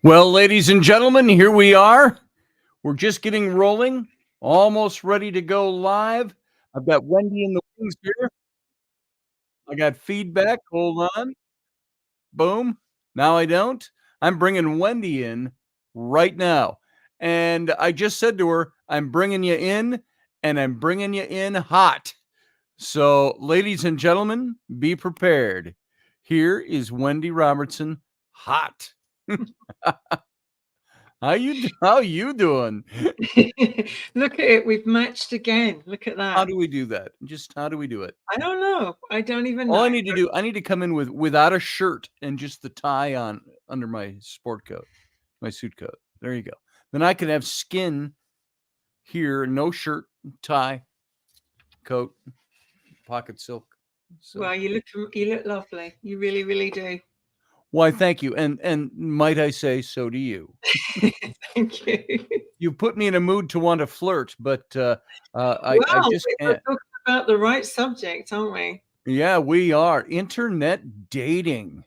Well, ladies and gentlemen, here we are. We're just getting rolling, almost ready to go live. I've got Wendy in the wings here. I got feedback. Hold on. Boom. Now I don't. I'm bringing Wendy in right now. And I just said to her, I'm bringing you in, and I'm bringing you in hot. So, ladies and gentlemen, be prepared. Here is Wendy Robertson, hot. How you doing? Look at it. We've matched again. Look at How that. do we do that? Just how do we do it? I don't know. I don't even All I know. need to do, I need to come in without a shirt and just the tie on under my sport coat, my suit coat. There you go. Then I could have skin here, no shirt, tie, coat, pocket silk. So, Well, you look lovely. You really, really do. why, thank you, and might I say, so do you. Thank you. You put me in a mood to want to flirt, but I Well, just we're can't. talking about the right subject, aren't we? Yeah, we are internet dating.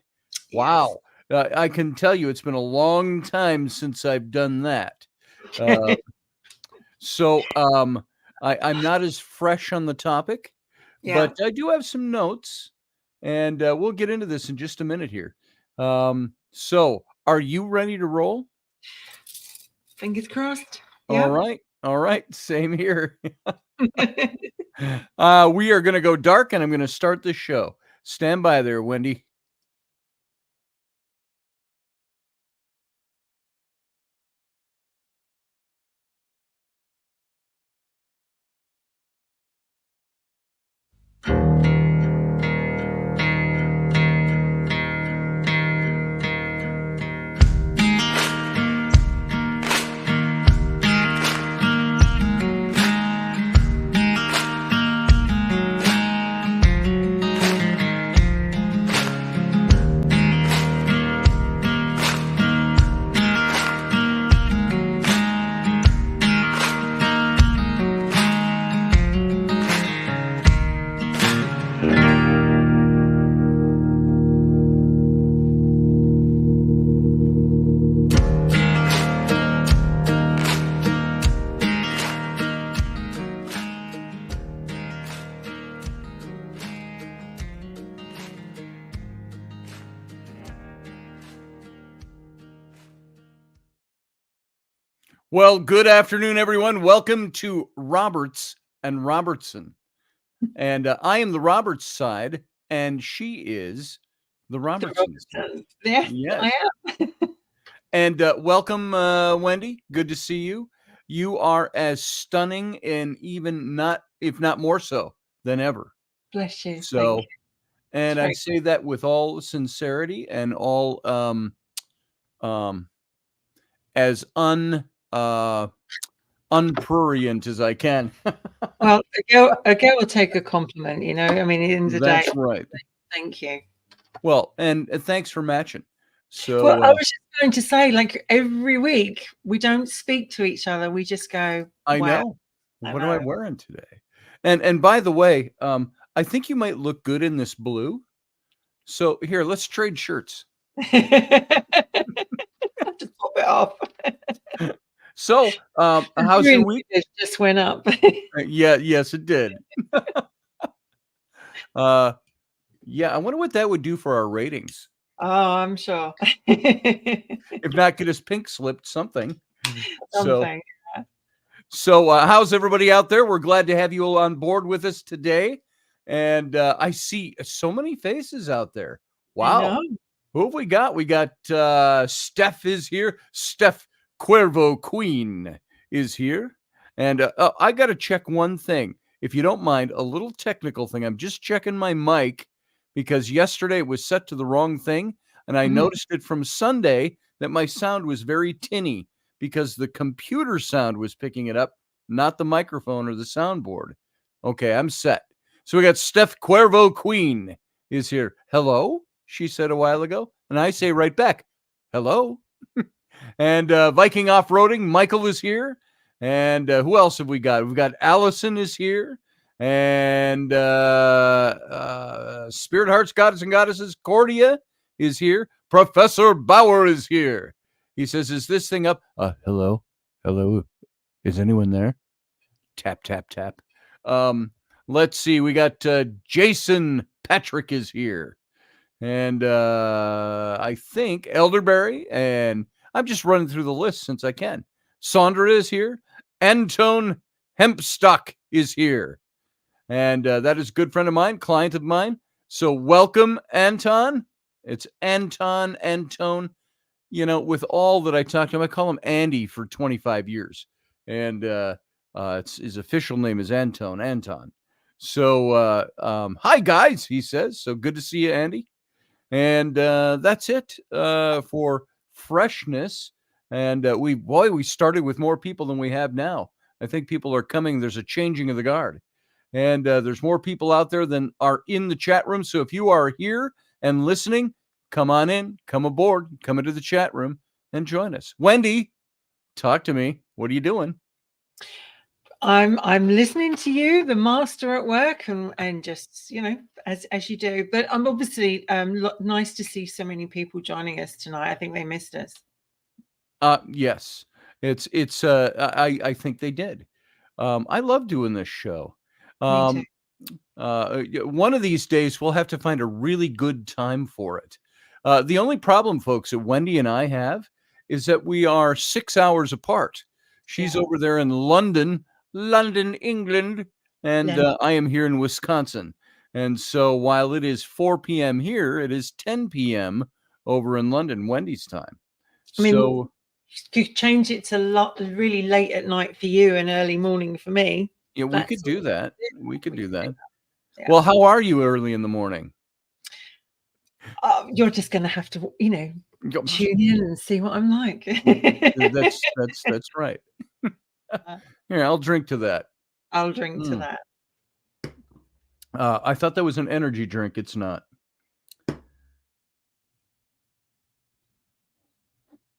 Yes. Wow. I can tell you it's been a long time since I've done that. Uh, so I'm not as fresh on the topic, Yeah. but I do have some notes, and we'll get into this in just a minute here. So are you ready to roll? Fingers crossed. All Yeah. right. All right. Same here. We are going to go dark, and I'm going to start this show. Stand by there, Wendy. Well, good afternoon, everyone. Welcome to Roberts and Robertson. And I am the Roberts side, and she is the Robertson side. Yes, Yes. I am. And welcome, Wendy. Good to see you. You are as stunning and even not, if not more so, than ever. Bless you. Thank So, you. and I Very say that with all sincerity and all um, as unprurient as I can. well. A girl will take a compliment, you know. I mean, at the end of the day, That's right. thank you. Well, and thanks for matching. Well, So I was just going to say, like every week, we don't speak to each other. We just go, I "Wow, know. I What am I know." wearing today? And by the way, I think you might look good in this blue. So here, let's trade shirts. Just pop it off. So, The how's your viewing week? figures just went up. Yeah, yes, it did. uh, yeah, I wonder what that would do for our ratings. Oh, I'm sure. If not, get us pink slipped something. So, Something. how's everybody out there? We're glad to have you all on board with us today. And I see so many faces out there. I Wow. know. Who have we got? We got Steph is here. Steph Cuervo Queen is here. And I got to check one thing. If you don't mind, a little technical thing. I'm just checking my mic because yesterday it was set to the wrong thing. And I Mhm. noticed it from Sunday that my sound was very tinny because the computer sound was picking it up, not the microphone or the soundboard. Okay, I'm set. So we got Steph Cuervo Queen is here. Hello, she said a while ago. And I say right back, hello. And Viking Off-Roading, Michael is here. And who else have we got? We've got Allison is here. And Spirit Hearts, Goddess and Goddesses, Cordia is here. Professor Bauer is here. He says, "Is this thing up?" Hello, hello, is anyone there? Tap, tap, tap. Let's see. We got Jason Patrick is here, and I think Elderberry, and I'm just running through the list since I can. Sandra is here. Antone Hempstock is here, and that is a good friend of mine, client of mine. So welcome, Anton. It's Anton, Antone. You know, with all that I talked to him, I call him Andy for 25 years, and his official name is Anton. So, hi guys, he says. So good to see you, Andy. And that's it for freshness. And we started with more people than we have now. I think people are coming. There's a changing of the guard, and there's more people out there than are in the chat room. So if you are here and listening, come on in, come aboard, come into the chat room, and join us. Wendy, talk to me. What are you doing? I'm listening to you, the master at work, and just, you know, as you do. But I'm obviously nice to see so many people joining us tonight. I think they missed us. Yes, it's I think they did. I love doing this show. Me too. One of these days we'll have to find a really good time for it. The only problem, folks, that Wendy and I have is that we are 6 hours apart. She's over there in London, England, and I am here in Wisconsin. And so while it is 4 p.m. here, it is 10 p.m. over in London, Wendy's time. I mean, So you could change it to really late at night for you and early morning for me. yeah, we could do that. We could do that. Yeah. Well, how are you early in the morning? You're just going to have to, you know, tune in and see what I'm like. That's right. Here, I'll drink to that. I'll drink to that. I thought that was an energy drink. It's not.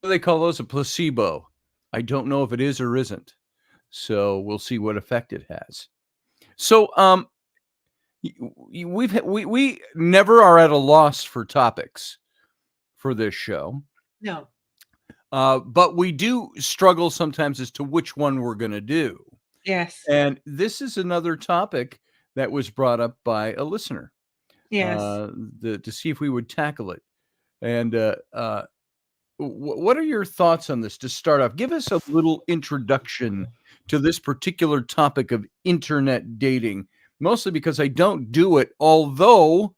They call those a placebo. I don't know if it is or isn't. So we'll see what effect it has. So we never are at a loss for topics for this show. No. But we do struggle sometimes as to which one we're going to do. Yes. And this is another topic that was brought up by a listener. Yes. To see if we would tackle it. And what are your thoughts on this to start off? Give us a little introduction to this particular topic of internet dating, mostly because I don't do it, although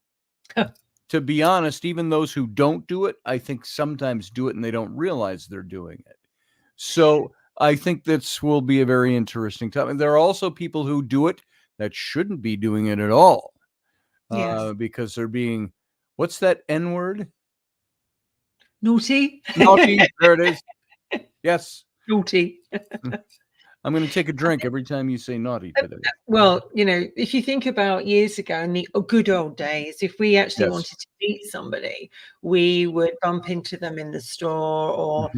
to be honest, even those who don't do it, I think sometimes do it and they don't realize they're doing it. So I think this will be a very interesting topic. There are also people who do it that shouldn't be doing it at all. Yes. Because they're being, what's that N word? Naughty. Naughty. There it is. Yes. Naughty. I'm going to take a drink every time you say naughty today. Well, you know, if you think about years ago in the good old days, if we actually wanted to meet somebody, we would bump into them in the store or a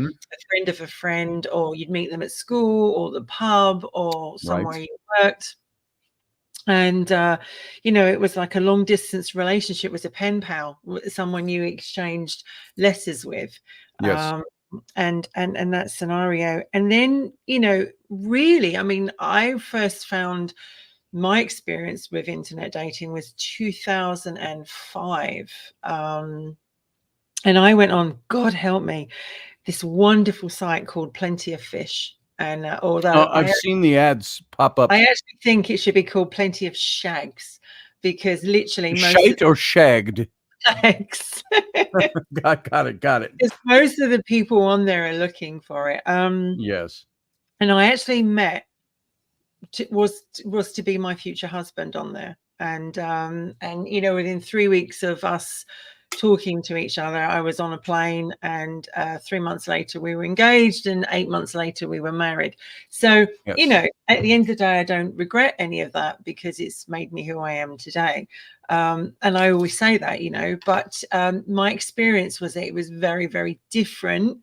friend of a friend, or you'd meet them at school or the pub or somewhere you worked. And, you know, it was like a long distance relationship, was a pen pal, someone you exchanged letters with. Yes. And that scenario. And then, you know, really, I mean, I first found my experience with internet dating was 2005. And I went on, God help me, this wonderful site called Plenty of Fish. And although I've seen the ads pop up. I actually think it should be called Plenty of Shags, because literally shite or shagged. Shags. Got it. Because most of the people on there are looking for it. Yes. And I actually met was to be my future husband on there, and you know, within 3 weeks of us talking to each other, I was on a plane, and 3 months later we were engaged, and 8 months later we were married. So you know, at the end of the day, I don't regret any of that, because it's made me who I am today. And I always say that, you know, but my experience was that it was very, very different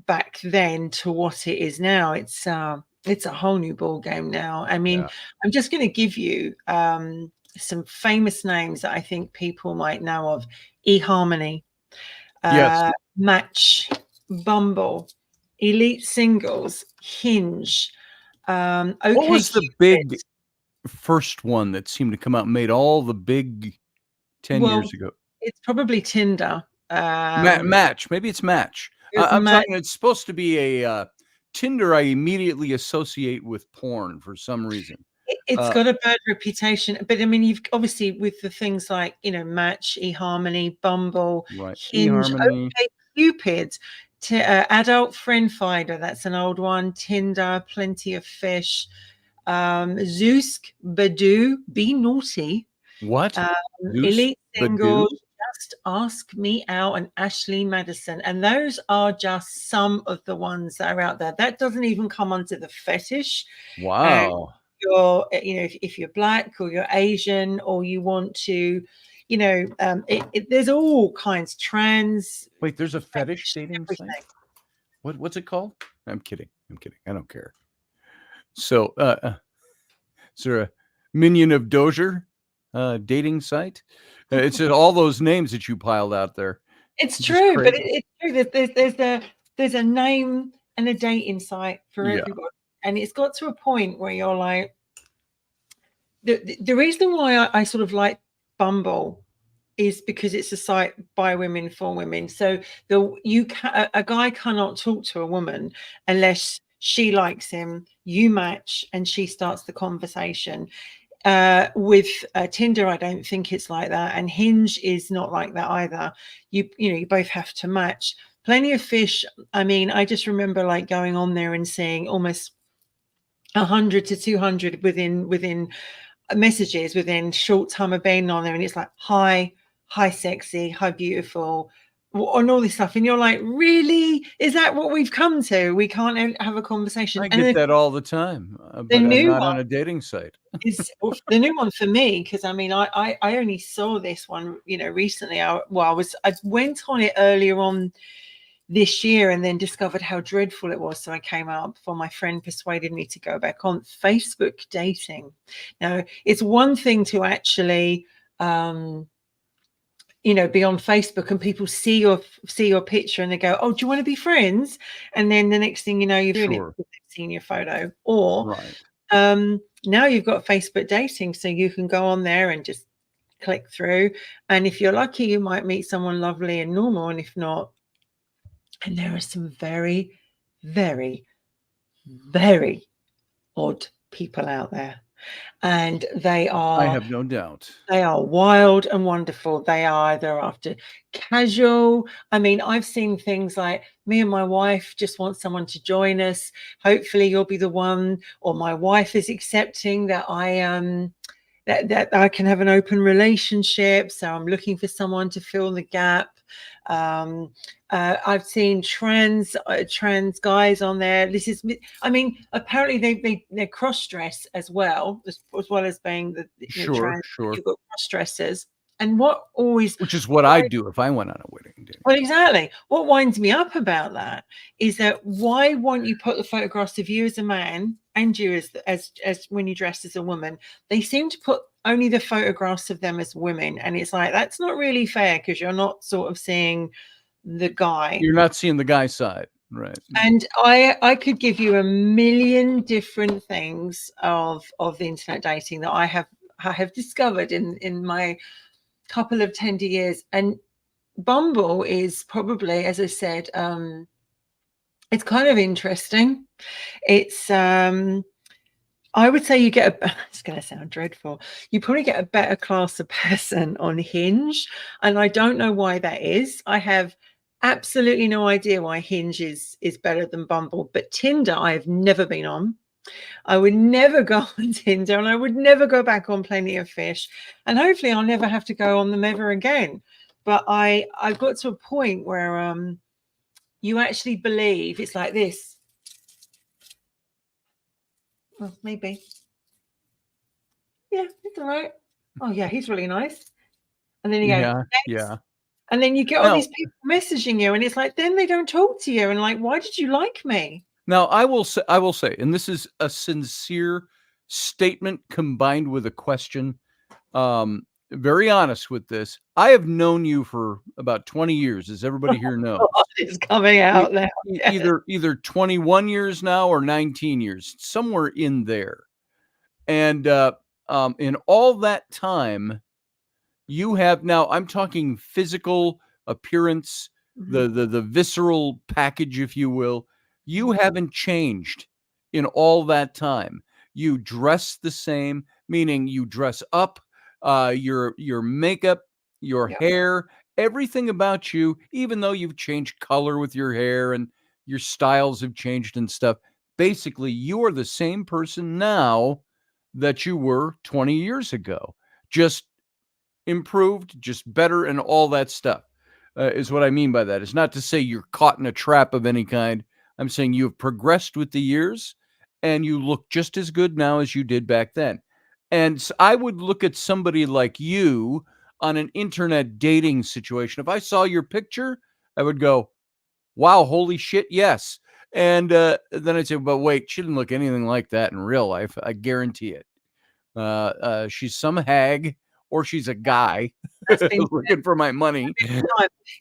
back then to what it is now. It's a whole new ball game now. I mean, I'm just going to give you some famous names that I think people might know of: eHarmony, Match, Bumble, Elite Singles, Hinge, What OK was the Cupid. big first one that seemed to come out and made all the big 10 Well, years ago? it's probably Tinder. Match. Maybe it's Match. It was I'm Match. talking. It's supposed to be a Tinder. I immediately associate with porn for some reason. It's got a bad reputation, but I mean, you've obviously with the things like Match, eHarmony, Bumble, Right. Hinge, eHarmony. OK Cupid, Adult Friend Finder. That's an old one. Tinder, Plenty of Fish, Zoosk, Badoo, Be Naughty. What? Elite Badoo? Singles, Just Ask Me Out, and Ashley Madison. And those are just some of the ones that are out there. That doesn't even come under the fetish. Wow. You're, if you're Black or you're Asian or you want to, there's all kinds. Trans. Wait, there's a fetish dating everything. site? What's it called? I'm kidding. I don't care. So, is there a Minion of Dozier dating site? It's all those names that you piled out there. It's true, but it's true. There's a name and a dating site for everybody, and it's got to a point where you're like, the reason why I sort of like Bumble is because it's a site by women for women. So a guy cannot talk to a woman unless she likes him, you match, and she starts the conversation. With Tinder, I don't think it's like that, and Hinge is not like that either. You both have to match. Plenty of Fish. I mean, I just remember like going on there and seeing almost 100 to 200 within messages within short time of being on there, and it's like hi sexy, hi beautiful, and all this stuff, and you're like, really, is that what we've come to? We can't have a conversation. I get that all the time, but I'm not on a dating site. Is the new one for me, because I mean I only saw this one recently. I went on it earlier on this year and then discovered how dreadful it was, so I came out before my friend persuaded me to go back on Facebook dating. Now, it's one thing to actually be on Facebook and people see your picture and they go, oh, do you want to be friends? And then the next thing you know, you're doing it because they've seen your photo. Or now you've got Facebook dating, so you can go on there and just click through, and if you're lucky you might meet someone lovely and normal, and if not, and there are some very, very, very odd people out there. And they are, I have no doubt, they are wild and wonderful. They are either after casual. I mean, I've seen things like, me and my wife just want someone to join us. Hopefully you'll be the one, or my wife is accepting that that I can have an open relationship, so I'm looking for someone to fill the gap. I've seen trans guys on there. Apparently they cross-dress as well as being the trans. You've got cross-dressers. And which is what I'd do if I went on a wedding day. Well, exactly. What winds me up about that is that why won't you put the photographs of you as a man and you as when you dress as a woman? They seem to put only the photographs of them as women, and it's like, that's not really fair, because you're not sort of seeing the guy. You're not seeing the guy side, right? And I could give you a million different things of the internet dating that I have discovered in my couple of tender years. And Bumble is probably, as I said, it's kind of interesting. It's I would say you get it's going to sound dreadful, you probably get a better class of person on Hinge, and I don't know why that is. I have absolutely no idea why Hinge is better than Bumble. But Tinder, I have never been on. I would never go on Tinder, and I would never go back on Plenty of Fish, and hopefully I'll never have to go on them ever again. But I got to a point where you actually believe it's like this. Well, maybe. Yeah, it's all right. Oh yeah, he's really nice. And then you go, yeah. And then you get all these people messaging you, and it's like, then they don't talk to you, and like, why did you like me? Now, I will say, and this is a sincere statement combined with a question. very honest with this. I have known you for about 20 years, as everybody here knows. God, it's coming out now. Either 21 years now or 19 years, somewhere in there. And in all that time, you have now, I'm talking physical appearance, the visceral package, if you will. You haven't changed in all that time. You dress the same, meaning you dress up, your makeup, your hair, everything about you, even though you've changed color with your hair and your styles have changed and stuff. Basically, you are the same person now that you were 20 years ago. Just improved, just better, and all that stuff is what I mean by that. It's not to say you're caught in a trap of any kind. I'm saying you've progressed with the years and you look just as good now as you did back then. And so I would look at somebody like you on an internet dating situation. If I saw your picture, I would go, wow, holy shit, yes. And then I'd say, but wait, she didn't look anything like that in real life. I guarantee it. She's some hag, or she's a guy looking for my money.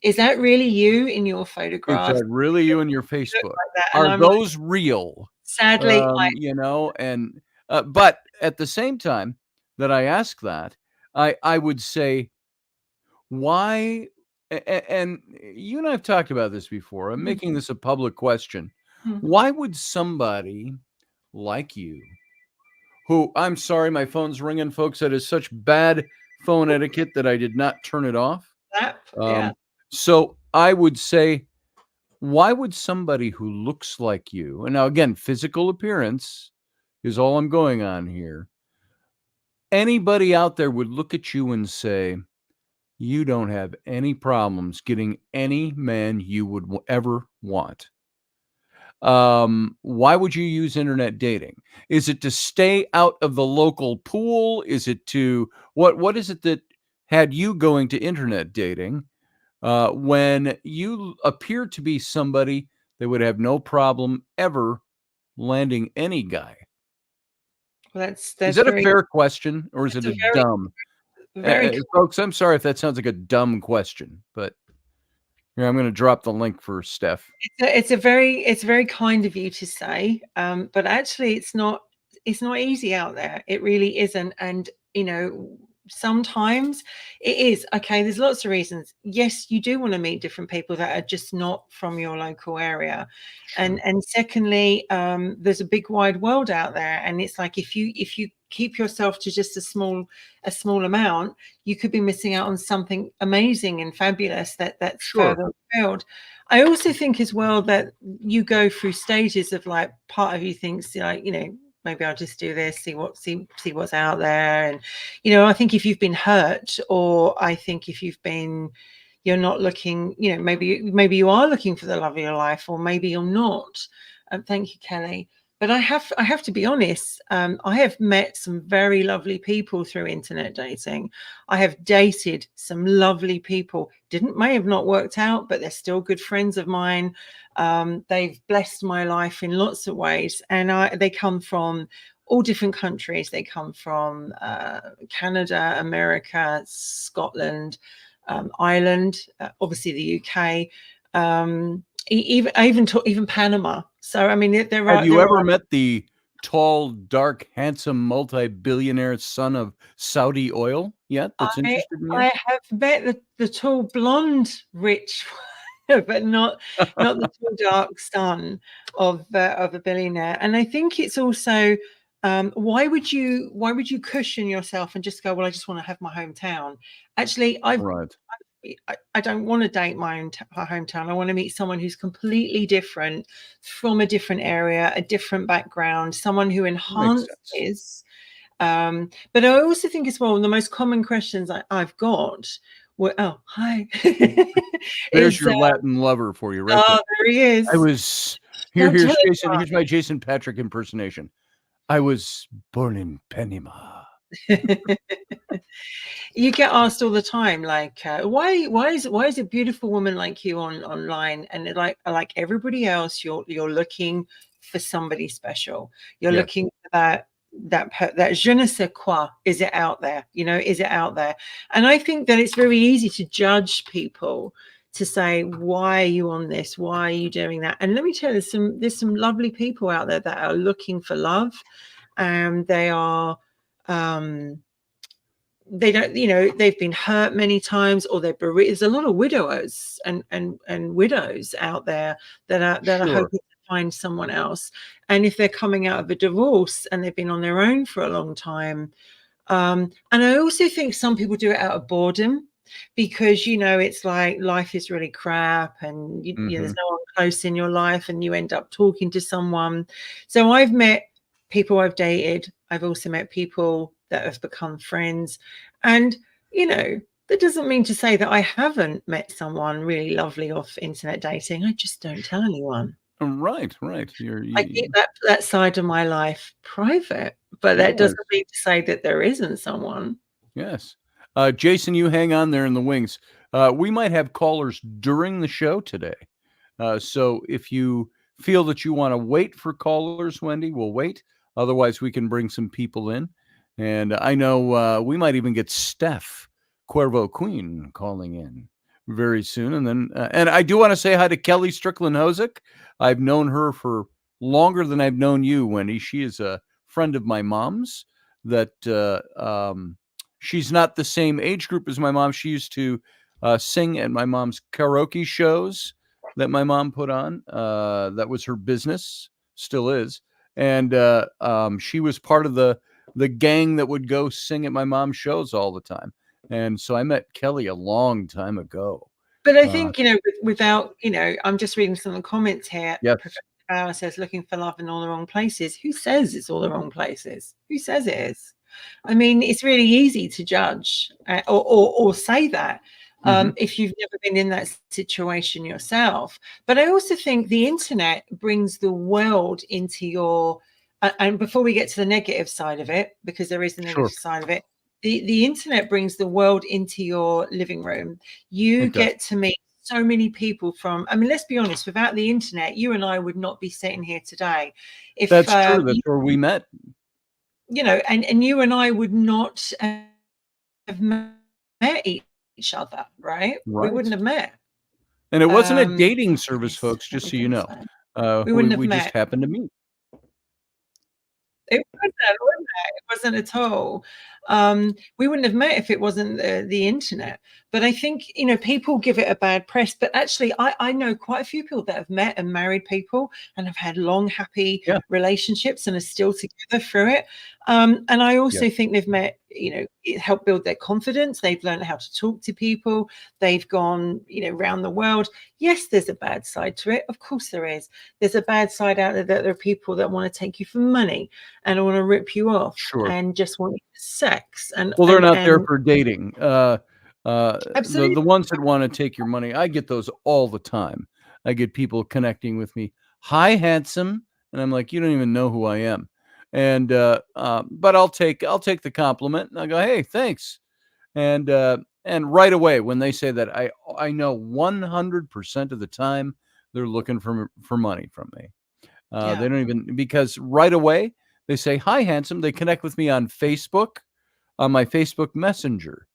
Is that really you in your Is photographs? that really you in your Facebook? Like Are those real? Sadly, you know, and but at the same time that I ask that, I would say, why? And you and I have talked about this before. I'm making this a public question. Why would somebody like you, who, I'm sorry, my phone's ringing, folks. That is such bad phone etiquette that I did not turn it off. So I would say, why would somebody who looks like you, and now again, physical appearance is all I'm going on here, anybody out there would look at you and say, you don't have any problems getting any man you would ever want? Why would you use internet dating? Is it to stay out of the local pool? Is it to what is it that had you going to internet dating when you appear to be somebody that would have no problem ever landing any guy? Well, that's Is that a very fair question, or is it a dumb? very Folks, I'm sorry if that sounds like a dumb question, but here, I'm going to drop the link for Steph. it's very kind of you to say, but actually it's not easy out there. It really isn't. And you know, sometimes it is. Okay, there's lots of reasons. Yes, you do want to meet different people that are just not from your local area. And secondly, there's a big wide world out there, and it's like if you keep yourself to just a small amount, you could be missing out on something amazing and fabulous that's further afield. I also think as well that you go through stages of, like, part of you thinks, like, you know, maybe I'll just do this, see what's out there. And you know, I think if you've been hurt, or I think if you're not looking, you know, maybe you are looking for the love of your life, or maybe you're not. Thank you, Kelly. But I have to be honest. I have met some very lovely people through internet dating. I have dated some lovely people. May have not worked out, but they're still good friends of mine. They've blessed my life in lots of ways, and they come from all different countries. They come from Canada, America, Scotland, Ireland, obviously the UK. Even Panama. So I mean, Have you ever met the tall, dark, handsome, multi-billionaire son of Saudi oil yet? That's interested in you? I have met the tall, blonde, rich, but not the tall, dark son of a billionaire. And I think it's also, why would you cushion yourself and just go, well, I just want to have my hometown? Actually, I don't want to date my hometown. I want to meet someone who's completely different, from a different area, a different background, someone who enhances. But I also think as well, the most common questions I've got were, oh, hi. There's your Latin lover for you, right? Oh, there he is. I was here's Jason. Here's my Jason Patrick impersonation. I was born in Panama. You get asked all the time, like, why is a beautiful woman like you online? And like everybody else, you're looking for somebody special. You're looking for that je ne sais quoi, is it out there? Is it out there? And I think that it's very easy to judge people, to say, why are you on this? Why are you doing that? And let me tell you, there's some lovely people out there that are looking for love. They are they don't, they've been hurt many times, or there's a lot of widowers and widows out there that are Sure. hoping to find someone else. And if they're coming out of a divorce and they've been on their own for a long time, and I also think some people do it out of boredom, because it's like life is really crap, and there's no one close in your life, and you end up talking to someone. So I've met people, I've dated, I've also met people that have become friends, and that doesn't mean to say that I haven't met someone really lovely off internet dating. I just don't tell anyone. Right. I keep that side of my life private, but that doesn't mean to say that there isn't someone. Yes. Jason, you hang on there in the wings. We might have callers during the show today. So if you feel that you want to wait for callers, Wendy, we'll wait. Otherwise, we can bring some people in. And I know we might even get Steph Cuervo Queen calling in very soon. And then, and I do want to say hi to Kelly Strickland Hosick. I've known her for longer than I've known you, Wendy. She is a friend of my mom's that she's not the same age group as my mom. She used to sing at my mom's karaoke shows that my mom put on. That was her business, still is. And she was part of the gang that would go sing at my mom's shows all the time. And so I met Kelly a long time ago. But I think, without, I'm just reading some of the comments here. Yes. Professor Bauer says, looking for love in all the wrong places. Who says it's all the wrong places? Who says it is? I mean, it's really easy to judge or say that if you've never been in that situation yourself. But I also think the internet brings the world into your, and before we get to the negative side of it, because there is the negative side of it, the internet brings the world into your living room. You get to meet so many people from, I mean, let's be honest, without the internet, you and I would not be sitting here today. That's true. That's where we met. And you and I would not have met each other, right? We wouldn't have met. And it wasn't a dating service, folks, just so you know. We wouldn't have met. Just happened to meet. It wasn't at all. We wouldn't have met if it wasn't the internet. But I think, people give it a bad press. But actually, I know quite a few people that have met and married people and have had long, happy relationships and are still together through it. And I also think they've met, it helped build their confidence. They've learned how to talk to people. They've gone, around the world. Yes, there's a bad side to it. Of course there is. There's a bad side out there that there are people that want to take you for money and want to rip you off and just want sex. And well, they're not there for dating. Absolutely. The ones that want to take your money, I get those all the time. I get people connecting with me. Hi, handsome. And I'm like, you don't even know who I am. And but I'll take the compliment, and I go, hey, thanks. And right away when they say that, I know 100% of the time they're looking for money from me. They don't even, because right away they say, hi, handsome. They connect with me on Facebook, on my Facebook Messenger.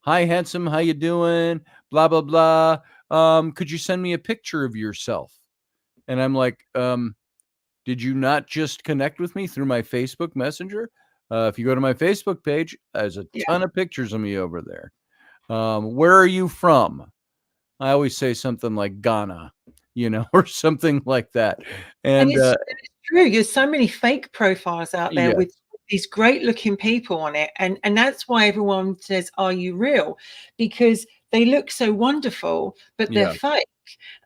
Hi, handsome. How you doing? Blah, blah, blah. Could you send me a picture of yourself? And I'm like, did you not just connect with me through my Facebook Messenger? If you go to my Facebook page, there's a ton of pictures of me over there. Where are you from? I always say something like Ghana, or something like that. And it's true. There's so many fake profiles out there with these great looking people on it. And that's why everyone says, are you real? Because they look so wonderful, but they're fake.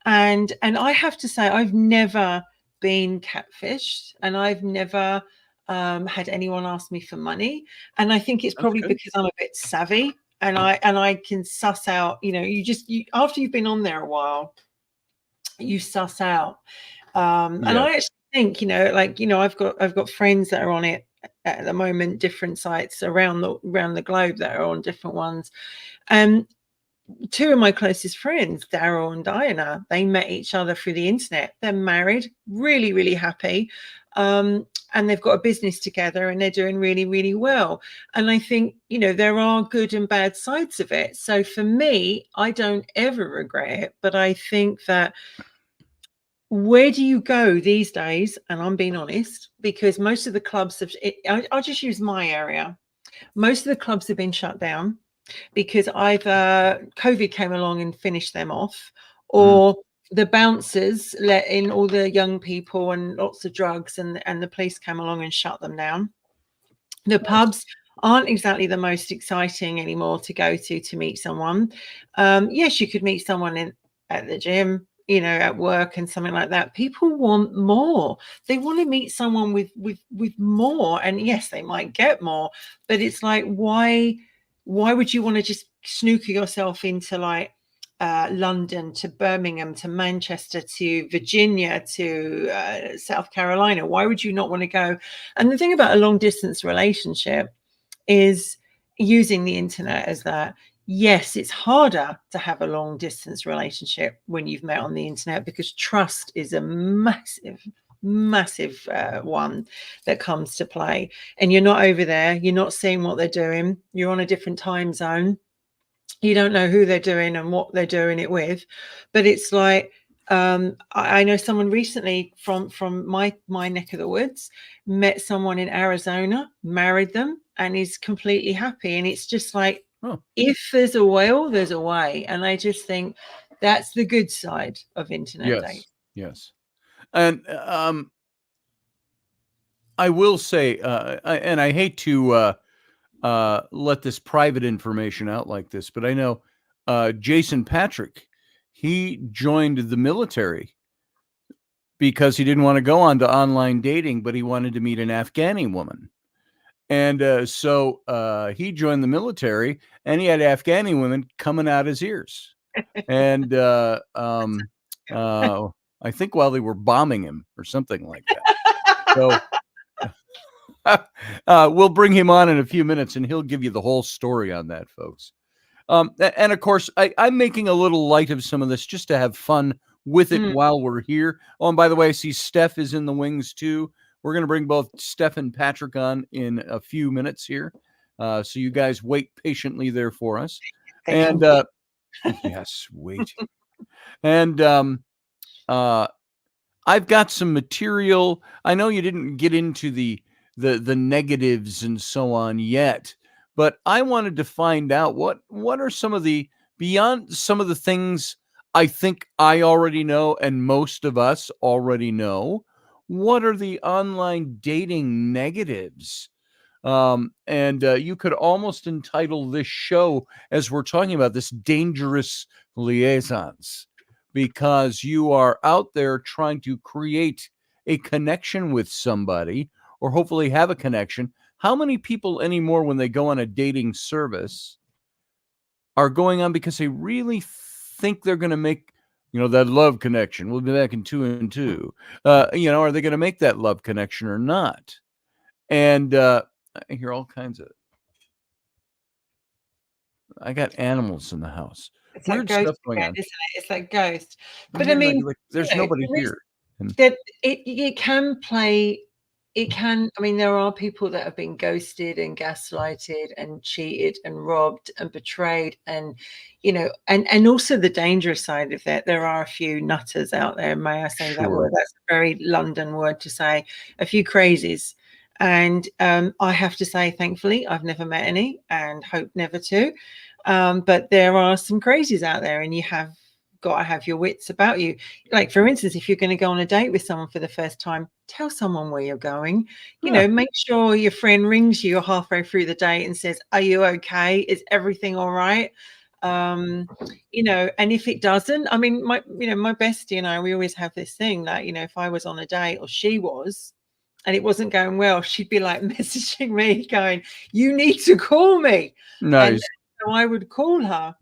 And I have to say, I've never been catfished, and I've never had anyone ask me for money. And I think it's probably because I'm a bit savvy, and I can suss out, you after you've been on there a while, you suss out. And I actually think, I've got friends that are on it at the moment, different sites around the globe that are on different ones. two of my closest friends, Daryl and Diana, they met each other through the internet. They're married, really, really happy. And they've got a business together and they're doing really, really well. And I think, you know, there are good and bad sides of it. So for me, I don't ever regret it. But I think that where do you go these days? And I'm being honest, because most of the clubs have, I'll just use my area. Most of the clubs have been shut down because either COVID came along and finished them off, or the bouncers let in all the young people and lots of drugs, and the police came along and shut them down. The pubs aren't exactly the most exciting anymore to go to meet someone. Yes, you could meet someone at the gym, you know, at work and something like that. People want more. They want to meet someone with more, and yes, they might get more, but it's like, why would you want to just snooker yourself into like London to Birmingham to Manchester to Virginia to South Carolina? Why would you not want to go? And the thing about a long distance relationship is using the internet as that. Yes, it's harder to have a long distance relationship when you've met on the internet, because trust is a massive one that comes to play. And you're not over there, you're not seeing what they're doing, you're on a different time zone, you don't know who they're doing and what they're doing it with. But it's like, I know someone recently from my neck of the woods met someone in Arizona, married them, and is completely happy. And it's just like, if there's a will, there's a way. And I just think that's the good side of internet dating. Yes. And I will say, and I hate to let this private information out like this, but I know Jason Patrick, he joined the military because he didn't want to go on to online dating, but he wanted to meet an Afghani woman. And so he joined the military, and he had Afghani women coming out his ears. And I think while they were bombing him or something like that. So we'll bring him on in a few minutes, and he'll give you the whole story on that, folks. And of course, I'm making a little light of some of this just to have fun with it while we're here. Oh, and by the way, I see Steph is in the wings too. We're going to bring both Steph and Patrick on in a few minutes here. So you guys wait patiently there for us. And yes, wait. And I've got some material. I know you didn't get into the negatives and so on yet, but I wanted to find out what are some of the, beyond some of the things I think I already know and most of us already know, what are the online dating negatives? And you could almost entitle this show, as we're talking about this, Dangerous Liaisons, because you are out there trying to create a connection with somebody, or hopefully have a connection. How many people anymore, when they go on a dating service, are going on because they really think they're going to make, that love connection? We'll be back in 2 and 2. Are they going to make that love connection or not? And I hear all kinds of, I got animals in the house. It's Weird like stuff ghost going again, on. isn't it? It's like ghost. But I Like, mean, there's nobody here. That it can play. It can. I mean, there are people that have been ghosted and gaslighted and cheated and robbed and betrayed, and and also the dangerous side of that. There are a few nutters out there. May I say that word? That's a very London word to say. A few crazies. And I have to say, thankfully, I've never met any, and hope never to. But there are some crazies out there, and you have got to have your wits about you. Like, for instance, if you're going to go on a date with someone for the first time, tell someone where you're going. Make sure your friend rings you halfway through the date and says, "Are you okay? Is everything all right?" And if it doesn't, I mean, my bestie and I, we always have this thing that, if I was on a date, or she was, and it wasn't going well, she'd be like messaging me going, "You need to call me." Nice. And so I would call her,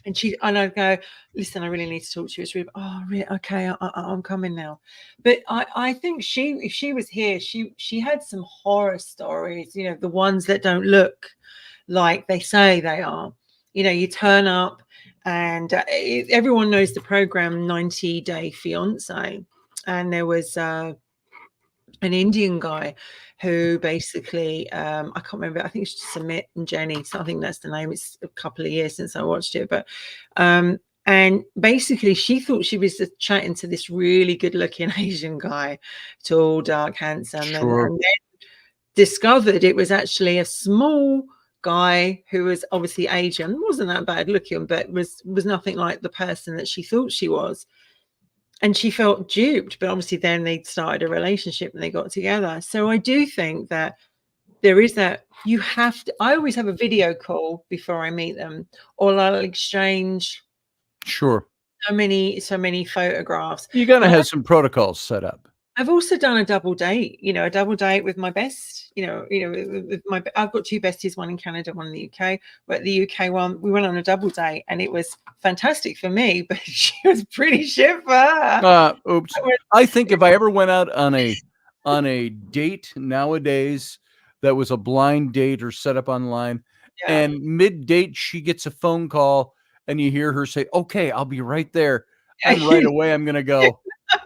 and I'd go, "Listen, I really need to talk to you." It's really, "Oh, really? Okay, I'm coming now." But I think if she was here, she had some horror stories, the ones that don't look like they say they are. You know, you turn up, and everyone knows the program 90 Day Fiance, and there was an Indian guy who basically, I can't remember, I think it's Sumit and Jenny, so I think that's the name. It's a couple of years since I watched it, but and basically she thought she was just chatting to this really good looking Asian guy, tall, dark, handsome, and Sure. then discovered it was actually a small guy who was obviously Asian, wasn't that bad looking, but was nothing like the person that she thought she was. And she felt duped, but obviously then they started a relationship and they got together. So I do think that there is that, you have to, I always have a video call before I meet them, or I'll exchange Sure. so many photographs. You got to But have some protocols set up. I've also done a double date, you know, a double date with my best, with my, I've got two besties, one in Canada, one in the UK. But the UK one, we went on a double date and it was fantastic for me, but she was pretty shit for her. Oops. I think if I ever went out on a date nowadays that was a blind date or set up online, and mid-date she gets a phone call and you hear her say, "Okay, I'll be right there," and right away I'm going to go,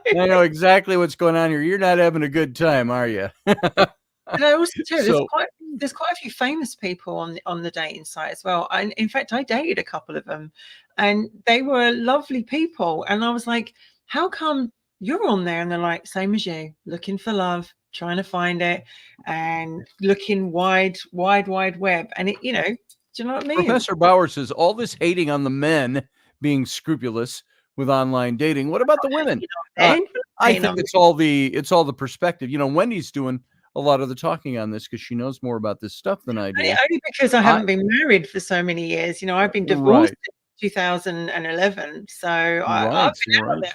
I know exactly what's going on here. You're not having a good time, are you? And I also tell you, So- there's quite a few famous people on the dating site as well. And in fact, I dated a couple of them, and they were lovely people. And I was like, "How come you're on there?" And they're like, "Same as you, looking for love, trying to find it, and looking wide web." And it, you know, do you know what I mean? Professor Bauer says all this hating on the men being scrupulous with online dating. What about the women? I think it's all the perspective. You know, Wendy's doing a lot of the talking on this because she knows more about this stuff than I do. Only because I haven't been married for so many years. You know, I've been divorced in 2011. So I've been out there. I mean,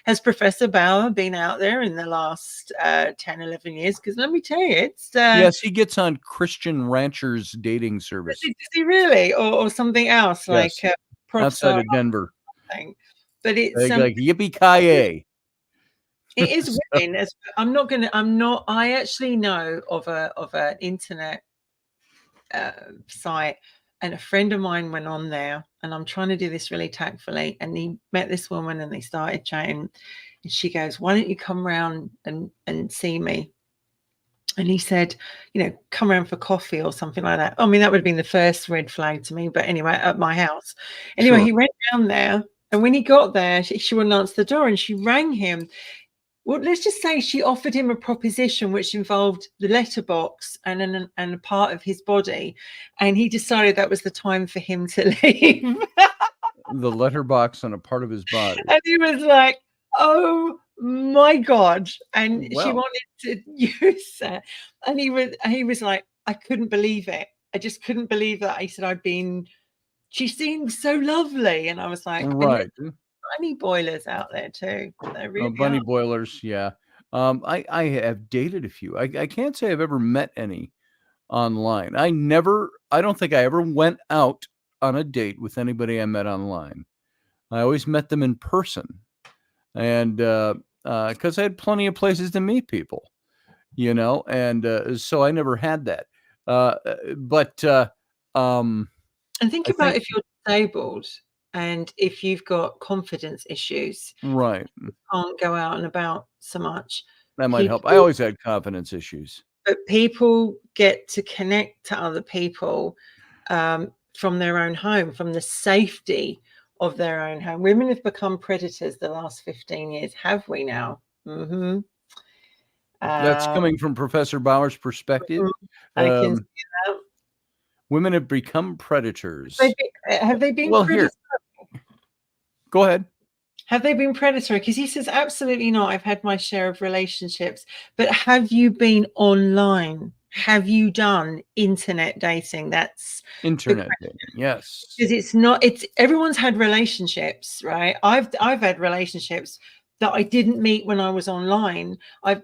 has Professor Bauer been out there in the last 10, 11 years? Because let me tell you, it's... yes, he gets on Christian Ranchers dating service. Does he really? Or something else, like outside of Denver. But it's like yippee-ki-yay. It is women. I actually know of an internet site, and a friend of mine went on there, and I'm trying to do this really tactfully, and he met this woman and they started chatting, and she goes, "Why don't you come round and see me?" And he said, "You know, come around for coffee or something like that." I mean, that would have been the first red flag to me, but anyway, at my house. Anyway, He went down there, and when he got there, she wouldn't answer the door, and she rang him. Well, let's just say she offered him a proposition which involved the letterbox and a part of his body, and he decided that was the time for him to leave. The letterbox and a part of his body. And he was like, "Oh my God." And she wanted to use that. And he was like, "I couldn't believe it. I just couldn't believe that." He said, "She seemed so lovely." And I was like, right. Bunny boilers out there too. Really bunny boilers, yeah. I have dated a few. I can't say I've ever met any online. I don't think I ever went out on a date with anybody I met online. I always met them in person, and because I had plenty of places to meet people, you know, and so I never had that. And think about if you're disabled and if you've got confidence issues, right? You can't go out and about so much. That might help. I always had confidence issues. But people get to connect to other people from their own home, from the safety of their own home. Women have become predators the last 15 years, have we now? Mm-hmm. That's coming from Professor Bauer's perspective. I can see that. Women have become predators. Have they been predators? Here. Go ahead. Have they been predatory? Because he says, absolutely not. I've had my share of relationships. But have you been online? Have you done internet dating? That's internet dating, yes. Because everyone's had relationships, right? I've had relationships that I didn't meet when I was online. I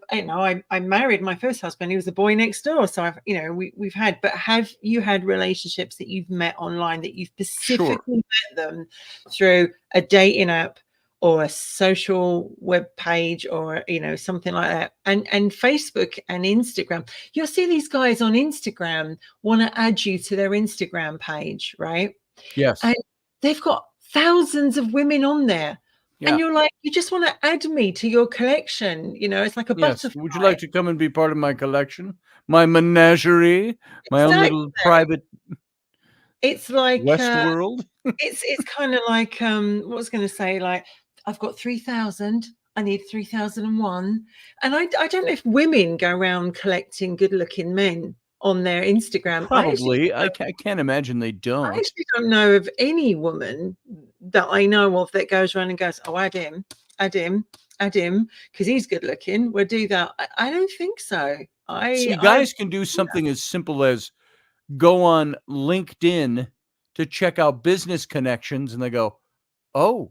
married my first husband. He was the boy next door. So we've had, but have you had relationships that you've met online, that you've specifically met them through a dating app or a social web page or, something like that? And Facebook and Instagram, you'll see these guys on Instagram want to add you to their Instagram page, right? Yes. And they've got thousands of women on there. Yeah. And you're like, you just want to add me to your collection. You know, it's like a Yes. butterfly. Would you like to come and be part of my collection? My menagerie? My own little Exactly. private It's like Westworld? it's kind of like what was going to say, like, I've got 3,000, I need 3001. And I don't know if women go around collecting good looking men on their Instagram. Probably. I can't imagine they I don't. actually don't know of any woman that I know of that goes around and goes, oh, add him, because he's good looking, we'll do that. I don't think so. See, guys can do something as simple as go on LinkedIn to check out business connections, and they go, oh,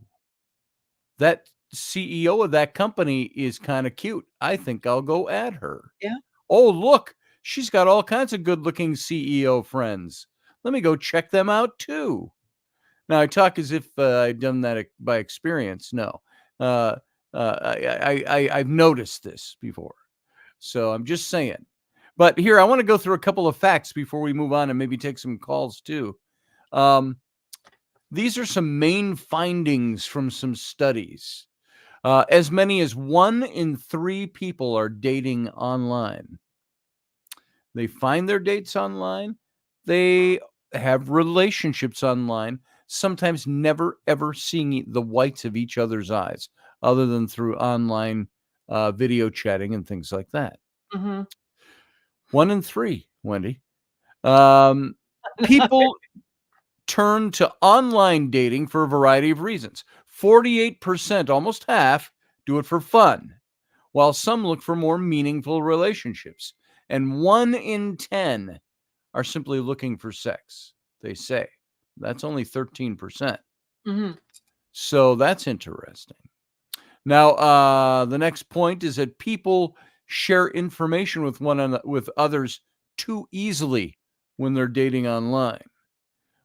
that CEO of that company is kind of cute. I think I'll go add her. Yeah. Oh, look, she's got all kinds of good looking CEO friends. Let me go check them out too. Now I talk as if I've done that by experience. No, I've noticed this before. So I'm just saying. But here, I want to go through a couple of facts before we move on and maybe take some calls too. These are some main findings from some studies. As many as 1 in 3 people are dating online. They find their dates online. They have relationships online, sometimes never, ever seeing the whites of each other's eyes, other than through online video chatting and things like that. Mm-hmm. 1 in 3, Wendy. People turn to online dating for a variety of reasons. 48%, almost half, do it for fun, while some look for more meaningful relationships. And 1 in 10 are simply looking for sex, they say. That's only 13%. Mm-hmm. So that's interesting. Now, the next point is that people share information with others too easily when they're dating online.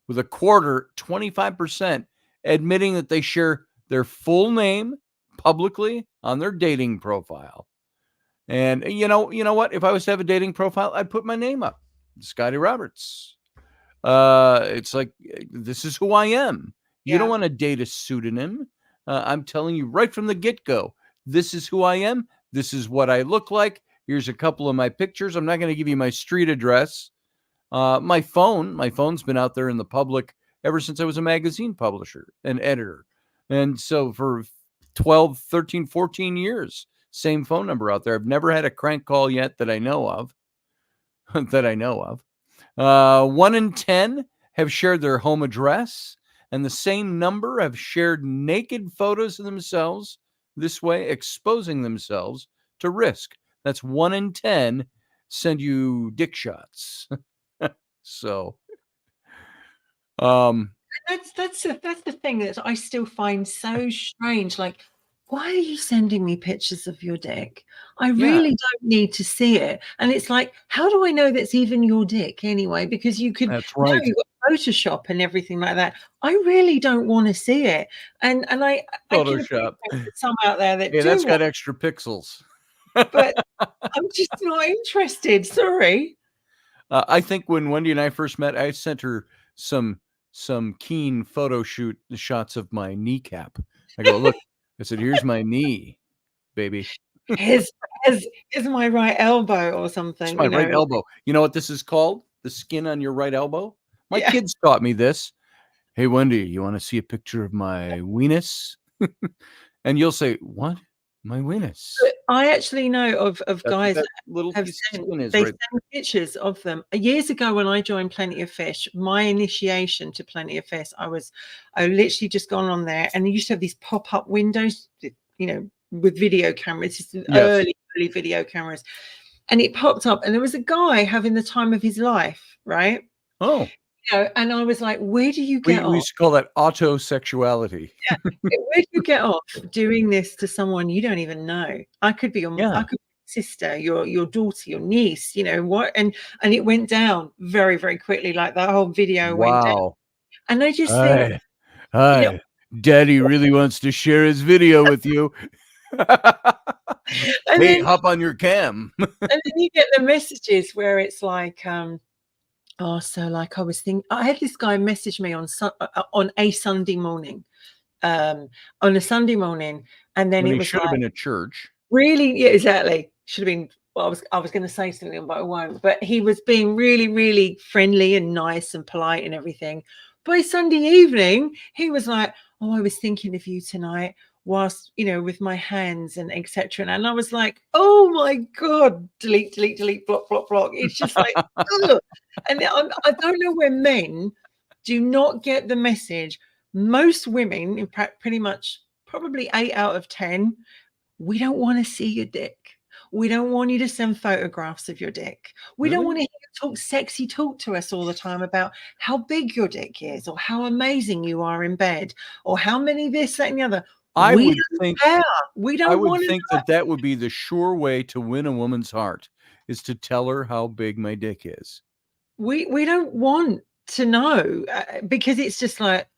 With a quarter, 25%, admitting that they share their full name publicly on their dating profile. And you know what? If I was to have a dating profile, I'd put my name up, Scotty Roberts. It's like, this is who I am. You don't want to date a pseudonym. I'm telling you right from the get-go, this is who I am. This is what I look like. Here's a couple of my pictures. I'm not going to give you my street address. My phone's been out there in the public ever since I was a magazine publisher and editor. And so for 12, 13, 14 years, same phone number out there. I've never had a crank call yet that I know of. 1 in 10 have shared their home address, and the same number have shared naked photos of themselves, this way exposing themselves to risk. That's 1 in 10 send you dick shots. So, that's the thing that I still find so strange. Like, why are you sending me pictures of your dick? I really don't need to see it. And it's like, how do I know that's even your dick anyway? Because you could, that's right. you've got Photoshop and everything like that. I really don't want to see it. And I Photoshop. Some out there that that's got extra pixels. But I'm just not interested. Sorry. I think when Wendy and I first met, I sent her some keen photo shoot shots of my kneecap. I go, look, I said, here's my knee, baby. Here's my right elbow or something. It's my right elbow. You know what this is called? The skin on your right elbow? My kids taught me this. Hey, Wendy, you want to see a picture of my weenus? And you'll say, what? My weenus. I actually know of guys that little have sent pictures of them. Years ago when I joined Plenty of Fish, my initiation to Plenty of Fish, I literally just gone on there, and they used to have these pop-up windows, you know, with video cameras, early video cameras. And it popped up, and there was a guy having the time of his life, right? Oh. You know, and I was like, where do you get off? We used to call that autosexuality. Yeah. Where do you get off doing this to someone you don't even know? I could be your I could be your sister, your daughter, your niece, you know what? And it went down very, very quickly. Like that whole video went down. And I just think, hi, you know, Daddy really wants to share his video with you. Hey, hop on your cam. And then you get the messages where it's like, Oh, so like I was thinking, I had this guy message me on a Sunday morning, on a Sunday morning, and then When it he was should have like, been at church. really, yeah, exactly. Should have been. Well, I was going to say something, but I won't. But he was being really, really friendly and nice and polite and everything. By Sunday evening, he was like, "Oh, I was thinking of you tonight, whilst with my hands and etc." And I was like, "Oh my god, delete, delete, delete, block, block, block." It's just like, ugh. And I don't know where men do not get the message. Most women, in fact, pretty much, probably 8 out of 10, we don't want to see your dick. We don't want you to send photographs of your dick. We don't Really? want to hear you talk sexy talk to us all the time about how big your dick is or how amazing you are in bed or how many this, that, and the other. I We would don't think care. We I don't would want to think know. that that would be the sure way to win a woman's heart, is to tell her how big my dick is. We don't want to know because it's just like,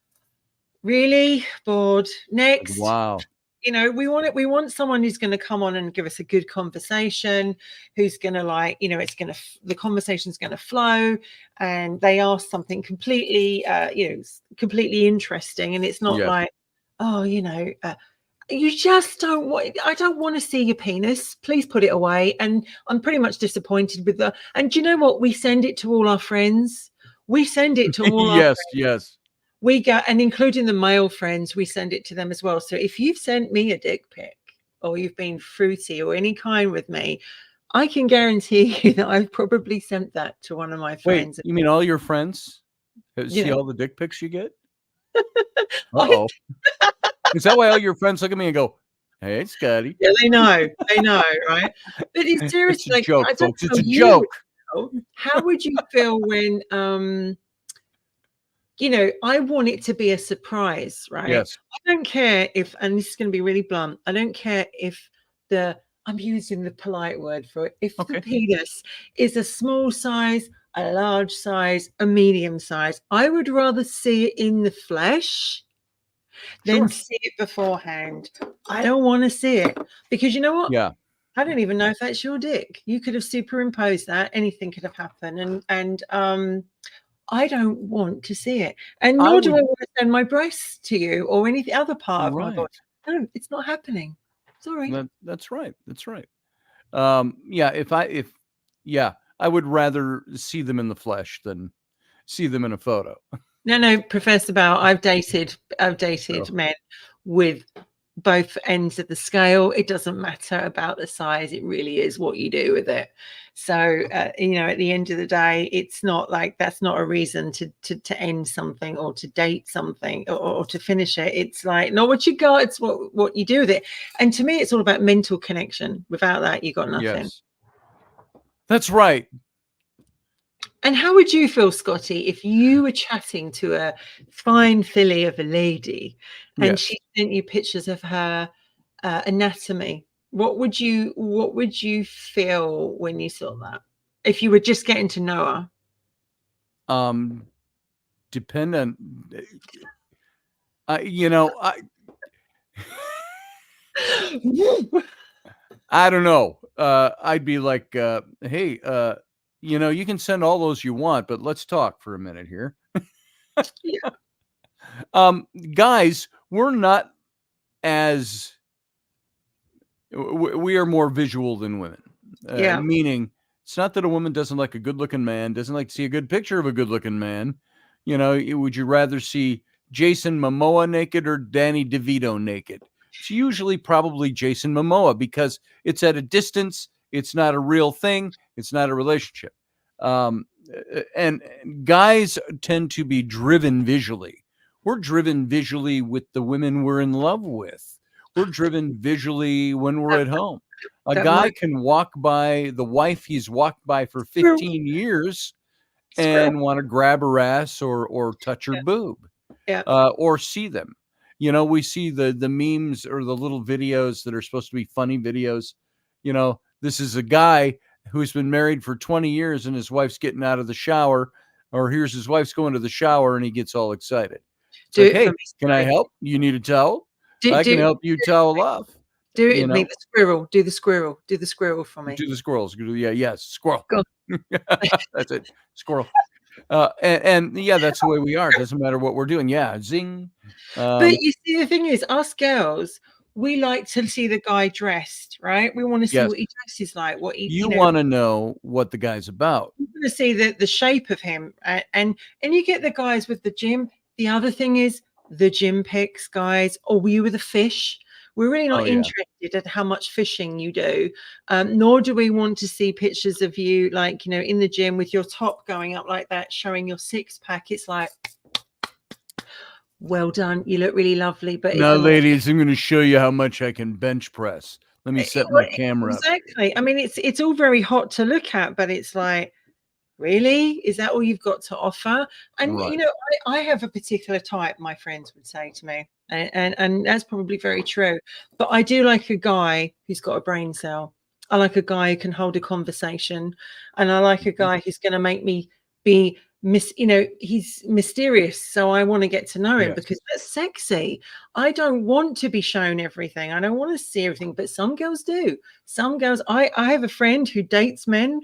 really bored. Next. Wow. We want someone who's going to come on and give us a good conversation, who's going to the conversation's going to flow, and they ask something completely completely interesting, and it's not Yes. like, oh, you just don't want. I don't want to see your penis. Please put it away. And I'm pretty much disappointed with that. And do you know what? We send it to all our friends. We send it to all our Yes, yes. we get, and including the male friends, we send it to them as well. So if you've sent me a dick pic or you've been fruity or any kind with me, I can guarantee you that I've probably sent that to one of my Wait, friends. you mean all your friends You see know, all the dick pics you get? I, Uh-oh. Is that why all your friends look at me and go, "Hey, Scotty"? yeah, they know, right? But it's seriously, It's a like, joke, I don't folks. It's know a you. joke. How would you feel when I want it to be a surprise, right? Yes. I don't care if, and this is going to be really blunt, I don't care if I'm using the polite word for it, if the Okay. penis is a small size, a large size, a medium size. I would rather see it in the flesh than Sure. see it beforehand. I don't want to see it because you know what? Yeah. I don't even know if that's your dick. You could have superimposed that. Anything could have happened. And I don't want to see it. And I nor do I would want to send my breasts to you or any other part of my body. Right. No, it's not happening. Sorry. That's right. That's right. Yeah, yeah, I would rather see them in the flesh than see them in a photo. No, Professor Bell, I've dated So, men with both ends of the scale. It doesn't matter about the size. It really is what you do with it. So, at the end of the day, it's not like that's not a reason to end something or to date something or to finish it. It's like not what you got, it's what you do with it. And to me, it's all about mental connection. Without that, you got nothing. yes. That's right. And how would you feel, Scotty, if you were chatting to a fine filly of a lady and Yes. she sent you pictures of her anatomy? What would you feel when you saw that? If you were just getting to know Dependent you know, her? I don't know. I'd be like, "Hey, you can send all those you want, but let's talk for a minute here." Yeah. Guys, we're not as we are more visual than women. Yeah. Meaning, it's not that a woman doesn't like a good-looking man, doesn't like to see a good picture of a good-looking man. Would you rather see Jason Momoa naked or Danny DeVito naked? It's usually probably Jason Momoa because it's at a distance. It's not a real thing. It's not a relationship. And guys tend to be driven visually. We're driven visually with the women we're in love with. We're driven visually when we're at home. A That guy might can walk by the wife he's walked by for 15 years squirrel. and want to grab her ass or touch her boob, Yeah. or see them. We see the memes or the little videos that are supposed to be funny videos. This is a guy who's been married for 20 years and his wife's getting out of the shower, or here's his wife's going to the shower and he gets all excited. It's Do like, it for "Hey, me, can I Scotty. help? You need a towel? Do I can do help you towel off." do it You with me. know, The squirrel. Do the squirrel. Do the squirrel for me. do the squirrels. Yeah, yes, squirrel. Go. That's it, squirrel. And yeah, that's the way we are. It doesn't matter what we're doing. Yeah, zing. But you see, the thing is, us girls, we like to see the guy dressed, right? We want to see Yes. what he dresses like, what he, You want to know what the guy's about. you want to see the shape of him, and you get the guys with the gym. The other thing is the gym pics, guys. Or you with the fish. We're really Oh not yeah. interested at how much fishing you do, nor do we want to see pictures of you, like, in the gym with your top going up like that, showing your six pack. It's like, well done, you look really lovely, but Now, it's a lot. ladies, I'm going to show you how much I can bench press. Let me set my camera up. Exactly. I mean, it's all very hot to look at, but it's like, really? Is that all you've got to offer? And Right. I have a particular type, my friends would say to me, and that's probably very true. But I do like a guy who's got a brain cell. I like a guy who can hold a conversation, and I like a guy who's going to make me be he's mysterious. So I want to get to know him Yes. because that's sexy. I don't want to be shown everything. I don't want to see everything, but some girls do. Some girls. I have a friend who dates men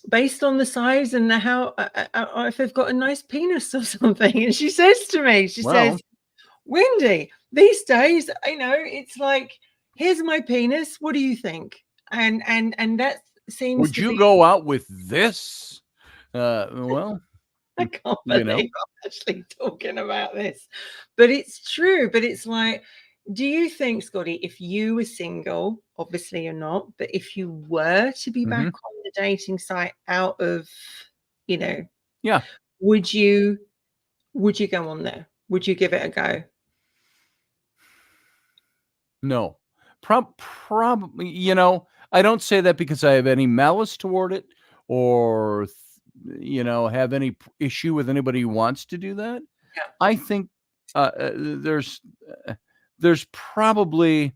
based on the size and how if they've got a nice penis or something. And she says to me, she Well, says, Wendy, these days, it's like, here's my penis. What do you think? And that seems would to you be. go out with this? Well, I can't you believe know. I'm actually talking about this, but it's true. But it's like, do you think, Scotty, if you were single, obviously you're not, but if you were to be back Mhm. on the dating site out of, Yeah. would you go on there? Would you give it a go? No. Probably, I don't say that because I have any malice toward it or, have any issue with anybody who wants to do that. Yeah. I think there's probably,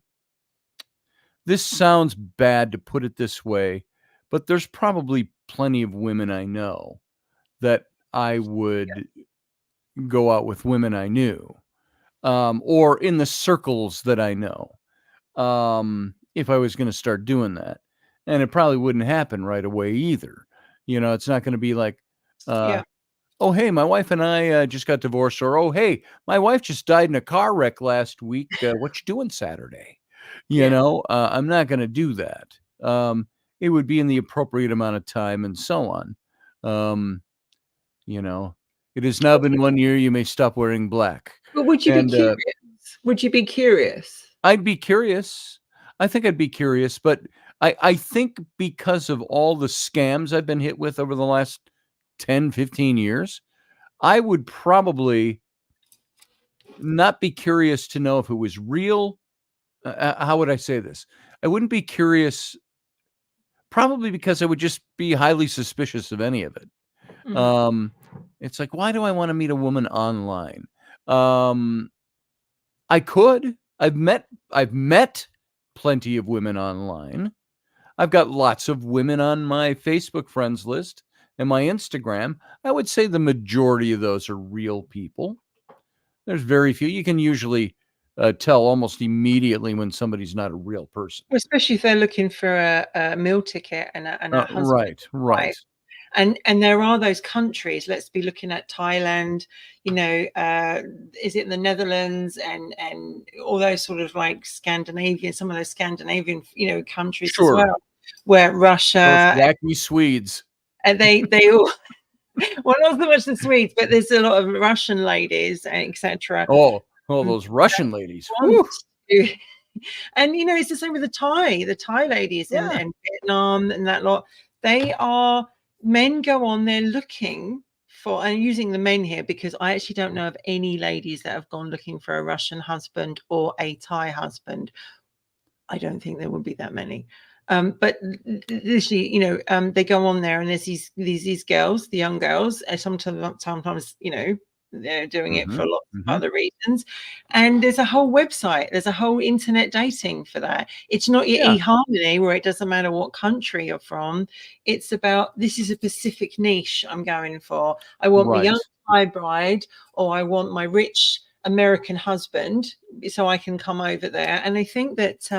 this sounds bad to put it this way, but there's probably plenty of women I know that I would go out with women I knew, or in the circles that I know, if I was going to start doing that. And it probably wouldn't happen right away either. It's not going to be like, Yeah. oh, hey, my wife and I just got divorced, or, oh, hey, my wife just died in a car wreck last week. What you doing Saturday? Yeah. I'm not going to do that. It would be in the appropriate amount of time and so on. It has now been 1 year. You may stop wearing black. But would you be And curious? Would you be curious? I'd be curious. I think I'd be curious, but I think because of all the scams I've been hit with over the last 10, 15 years, I would probably not be curious to know if it was real. How would I say this? I wouldn't be curious, probably because I would just be highly suspicious of any of it. Mhm. It's like, why do I want to meet a woman online? I could. I've met plenty of women online. I've got lots of women on my Facebook friends list and my Instagram. I would say the majority of those are real people. There's very few. You can usually tell almost immediately when somebody's not a real person. Especially if they're looking for a meal ticket and a husband Right, or right. wife. And there are those countries. Let's be looking at Thailand. Is it the Netherlands and all those sort of like Scandinavian, some of those Scandinavian countries as Sure. well, where Those Russia wacky Swedes. and they all. Well, not so much the Swedes, but there's a lot of Russian ladies, etc. Oh, those Russian ladies. Want Whew. to And it's the same with the Thai ladies Yeah. and Vietnam and that lot. Men go on there looking for, and using the men here because I actually don't know of any ladies that have gone looking for a Russian husband or a Thai husband. I don't think there would be that many. But literally, they go on there and there's these girls, the young girls, and sometimes, they're doing it for Mhm, lots of mhm. other reasons. And there's a whole website, there's a whole internet dating for that. It's not your Yeah. eHarmony where it doesn't matter what country you're from. It's about, this is a specific niche I'm going for. I want my Right. young Thai bride, or I want my rich American husband, so I can come over there. And I think that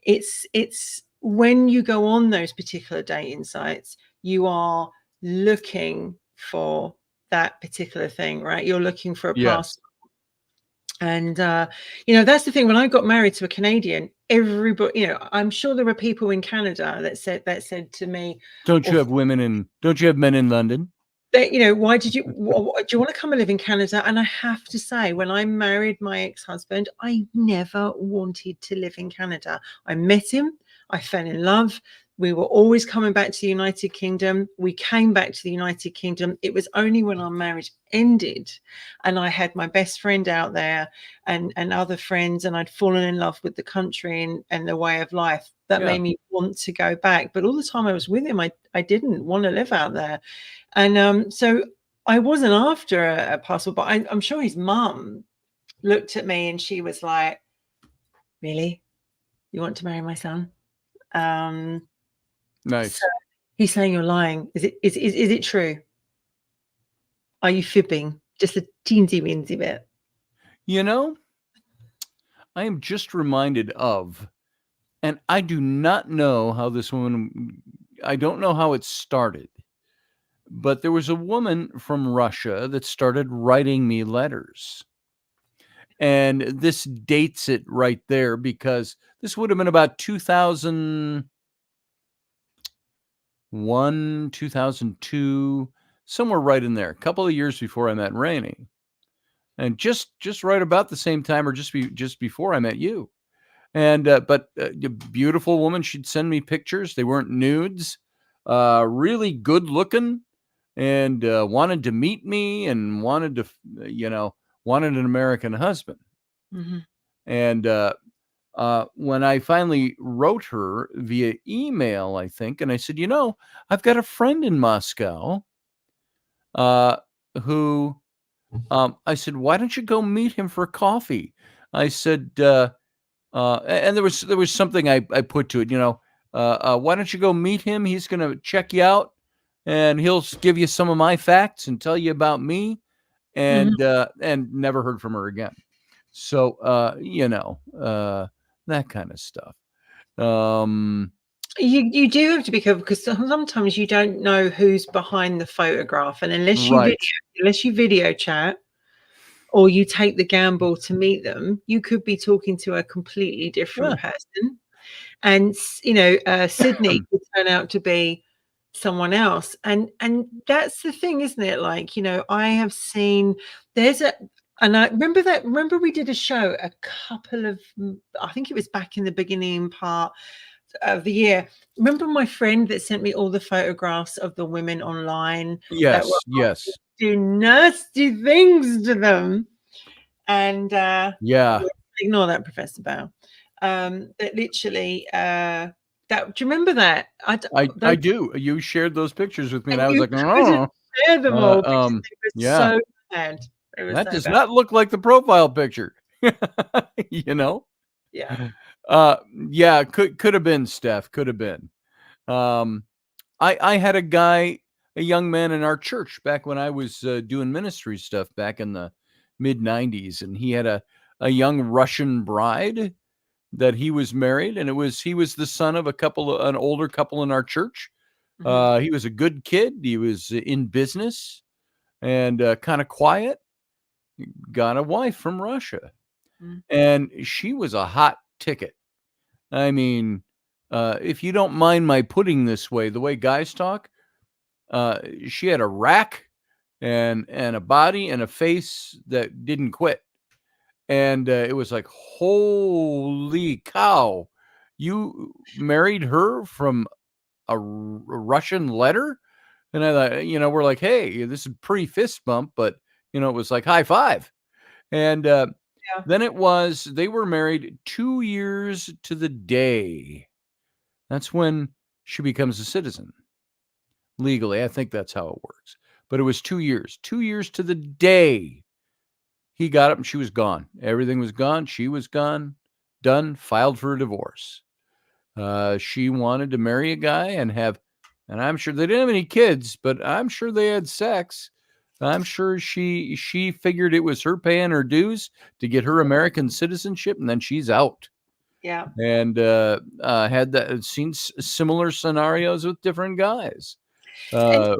it's when you go on those particular dating sites, you are looking for that particular thing, right? You're looking for a Yes. passport. And that's the thing. When I got married to a Canadian, everybody, I'm sure there were people in Canada that said to me, Don't or you have men in London? why did you do you want to come and live in Canada? And I have to say, when I married my ex-husband, I never wanted to live in Canada. I met him, I fell in love. We were always coming back to the United Kingdom. We came back to the United Kingdom. It was only when our marriage ended and I had my best friend out there and other friends, and I'd fallen in love with the country and the way of life that made me want to go back. But all the time I was with him, I didn't want to live out there. And so I wasn't after a passport, but I'm sure his mum looked at me and she was like, "Really? You want to marry my son?" Nice. So he's saying you're lying. Is it true? Are you fibbing? Just a teensy weensy bit. I am just reminded of, and I do not know how this woman, I don't know how it started, but there was a woman from Russia that started writing me letters. And this dates it right there because this would have been about 2001, 2002, somewhere right in there, a couple of years before I met Rainey. And just right about the same time or just before I met you. And but a beautiful woman, she'd send me pictures. They weren't nudes, really good looking, and wanted to meet me and wanted an American husband. Mm-hmm. And when I finally wrote her via email, I think, and I said, I've got a friend in Moscow who I said, why don't you go meet him for coffee? I said, and there was something I put to it, why don't you go meet him? He's going to check you out and he'll give you some of my facts and tell you about me. And never heard from her again. So, that kind of stuff. You do have to be careful because sometimes you don't know who's behind the photograph, and unless you video chat or you take the gamble to meet them, you could be talking to a completely different person. And Sydney could turn out to be someone else, and that's the thing, isn't it? Like, I have seen and I remember we did a show a couple of, I think it was back in the beginning part of the year. Remember my friend that sent me all the photographs of the women online that were Yes. do nasty things to them? And ignore that, Professor Bow. That literally do you remember that? I do. You shared those pictures with me, and I was like, oh, share them all because they were so bad. That does not look like the profile picture. Yeah. Could have been, Steph. Could have been. I had a young man in our church back when I was doing ministry stuff back in the mid 90s, and he had a young Russian bride that he was married, and he was the son of an older couple in our church. He was a good kid. He was in business and kind of quiet. Got a wife from Russia, and she was a hot ticket. I mean, if you don't mind my putting this way, the way guys talk, she had a rack and a body and a face that didn't quit. And it was like, holy cow, you married her from a Russian letter? And I thought, we're like, hey, this is pre-fist bump, but, it was like high five. And then they were married 2 years to the day. That's when she becomes a citizen. Legally, I think that's how it works. But it was 2 years. 2 years to the day. He got up and she was gone. Everything was gone. She was gone. Done. Filed for a divorce. She wanted to marry a guy and I'm sure they didn't have any kids, but I'm sure they had sex. I'm sure she figured it was her paying her dues to get her American citizenship, and then she's out. Yeah. And seen similar scenarios with different guys. And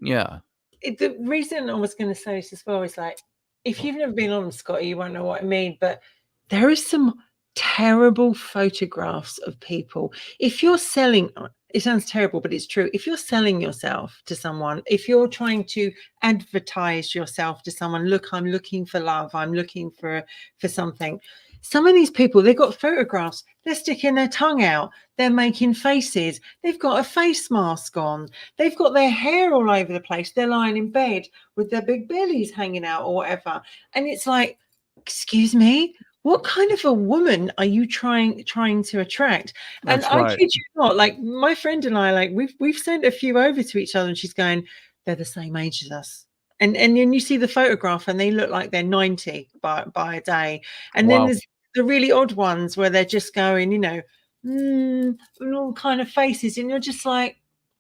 Yeah. the reason I was going to say this as well is like, if you've never been on them, Scotty, you won't know what I mean. But there is some terrible photographs of people. If you're selling, it sounds terrible, but it's true. If you're selling yourself to someone, if you're trying to advertise yourself to someone, look, I'm looking for love, I'm looking for something. Some of these people, they've got photographs, they're sticking their tongue out, they're making faces, they've got a face mask on, they've got their hair all over the place, they're lying in bed with their big bellies hanging out or whatever. And it's like, excuse me, what kind of a woman are you trying to attract? And That's I right. kid you not, like my friend and I, like we've sent a few over to each other, and she's going, they're the same age as us. And then you see the photograph and they look like they're 90 by a day. And then Wow. there's the really odd ones where they're just going, and all kind of faces, and you're just like,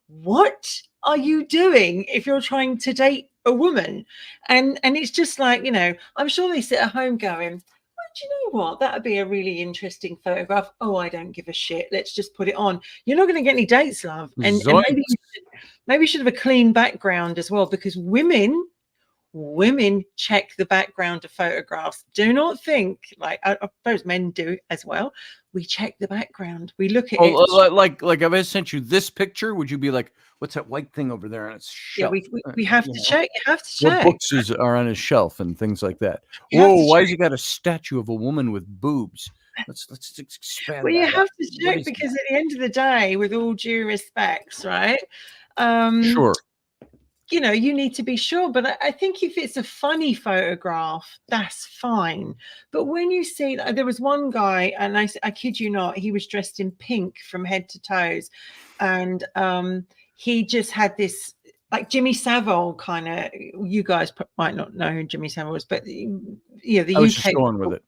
what are you doing if you're trying to date a woman? And it's just like, I'm sure they sit at home going, well, do you know what, that would be a really interesting photograph. Oh, I don't give a shit, let's just put it on. You're not going to get any dates, love. And maybe you should have a clean background as well, because women check the background of photographs. Do not think, like, I suppose men do as well. We check the background. We look at it. Like if I sent you this picture, would you be like, what's that white thing over there on its shelf? Yeah, we have to check. You have to check. What books are on his shelf and things like that. Whoa, why has he got a statue of a woman with boobs? Let's expand. Well, you have to check, because at the end of the day, with all due respects, right? Sure. You need to be sure. But I think if it's a funny photograph, that's fine. But when you see, there was one guy, and I kid you not, he was dressed in pink from head to toes. And he just had this, like, Jimmy Savile kind of, you guys might not know who Jimmy Savile was, but the I was UK just going with it.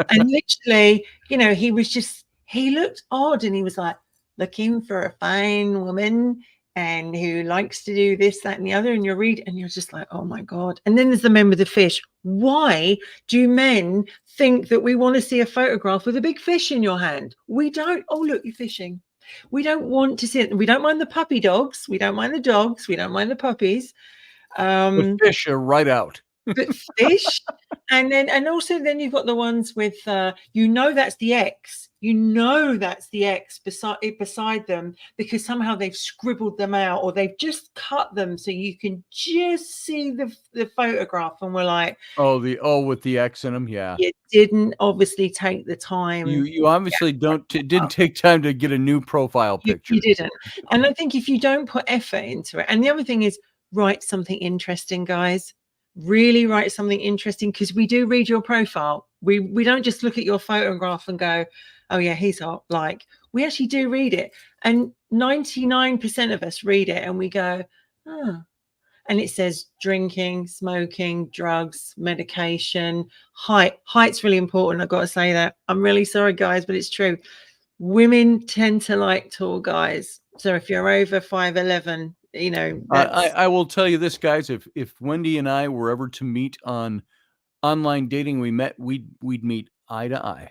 And literally, he looked odd, and he was like, looking for a fine woman and who likes to do this, that, and the other. And you're just like, oh my God. And then there's the men with the fish. Why do men think that we want to see a photograph with a big fish in your hand? We don't. Oh, look, you're fishing. We don't want to see it. We don't mind the puppy dogs. We don't mind the dogs. We don't mind the puppies. The fish are right out. But fish, and also then you've got the ones with that's the X. That's the X beside them, because somehow they've scribbled them out, or they've just cut them so you can just see the photograph, and we're like, with the X in them, yeah. You didn't obviously take the time. You obviously didn't take time to get a new profile picture. You didn't. And I think if you don't put effort into it, and the other thing is, write something interesting, guys. Really write something interesting, because we do read your profile. We don't just look at your photograph and go, oh yeah, he's hot. Like, we actually do read it, and 99% of us read it and we go, oh. And it says drinking, smoking, drugs, medication, height. Height's really important. I've got to say that. I'm really sorry, guys, but it's true. Women tend to like tall guys. So if you're over 5'11", I will tell you this, guys. If Wendy and I were ever to meet on online dating, we'd meet eye to eye,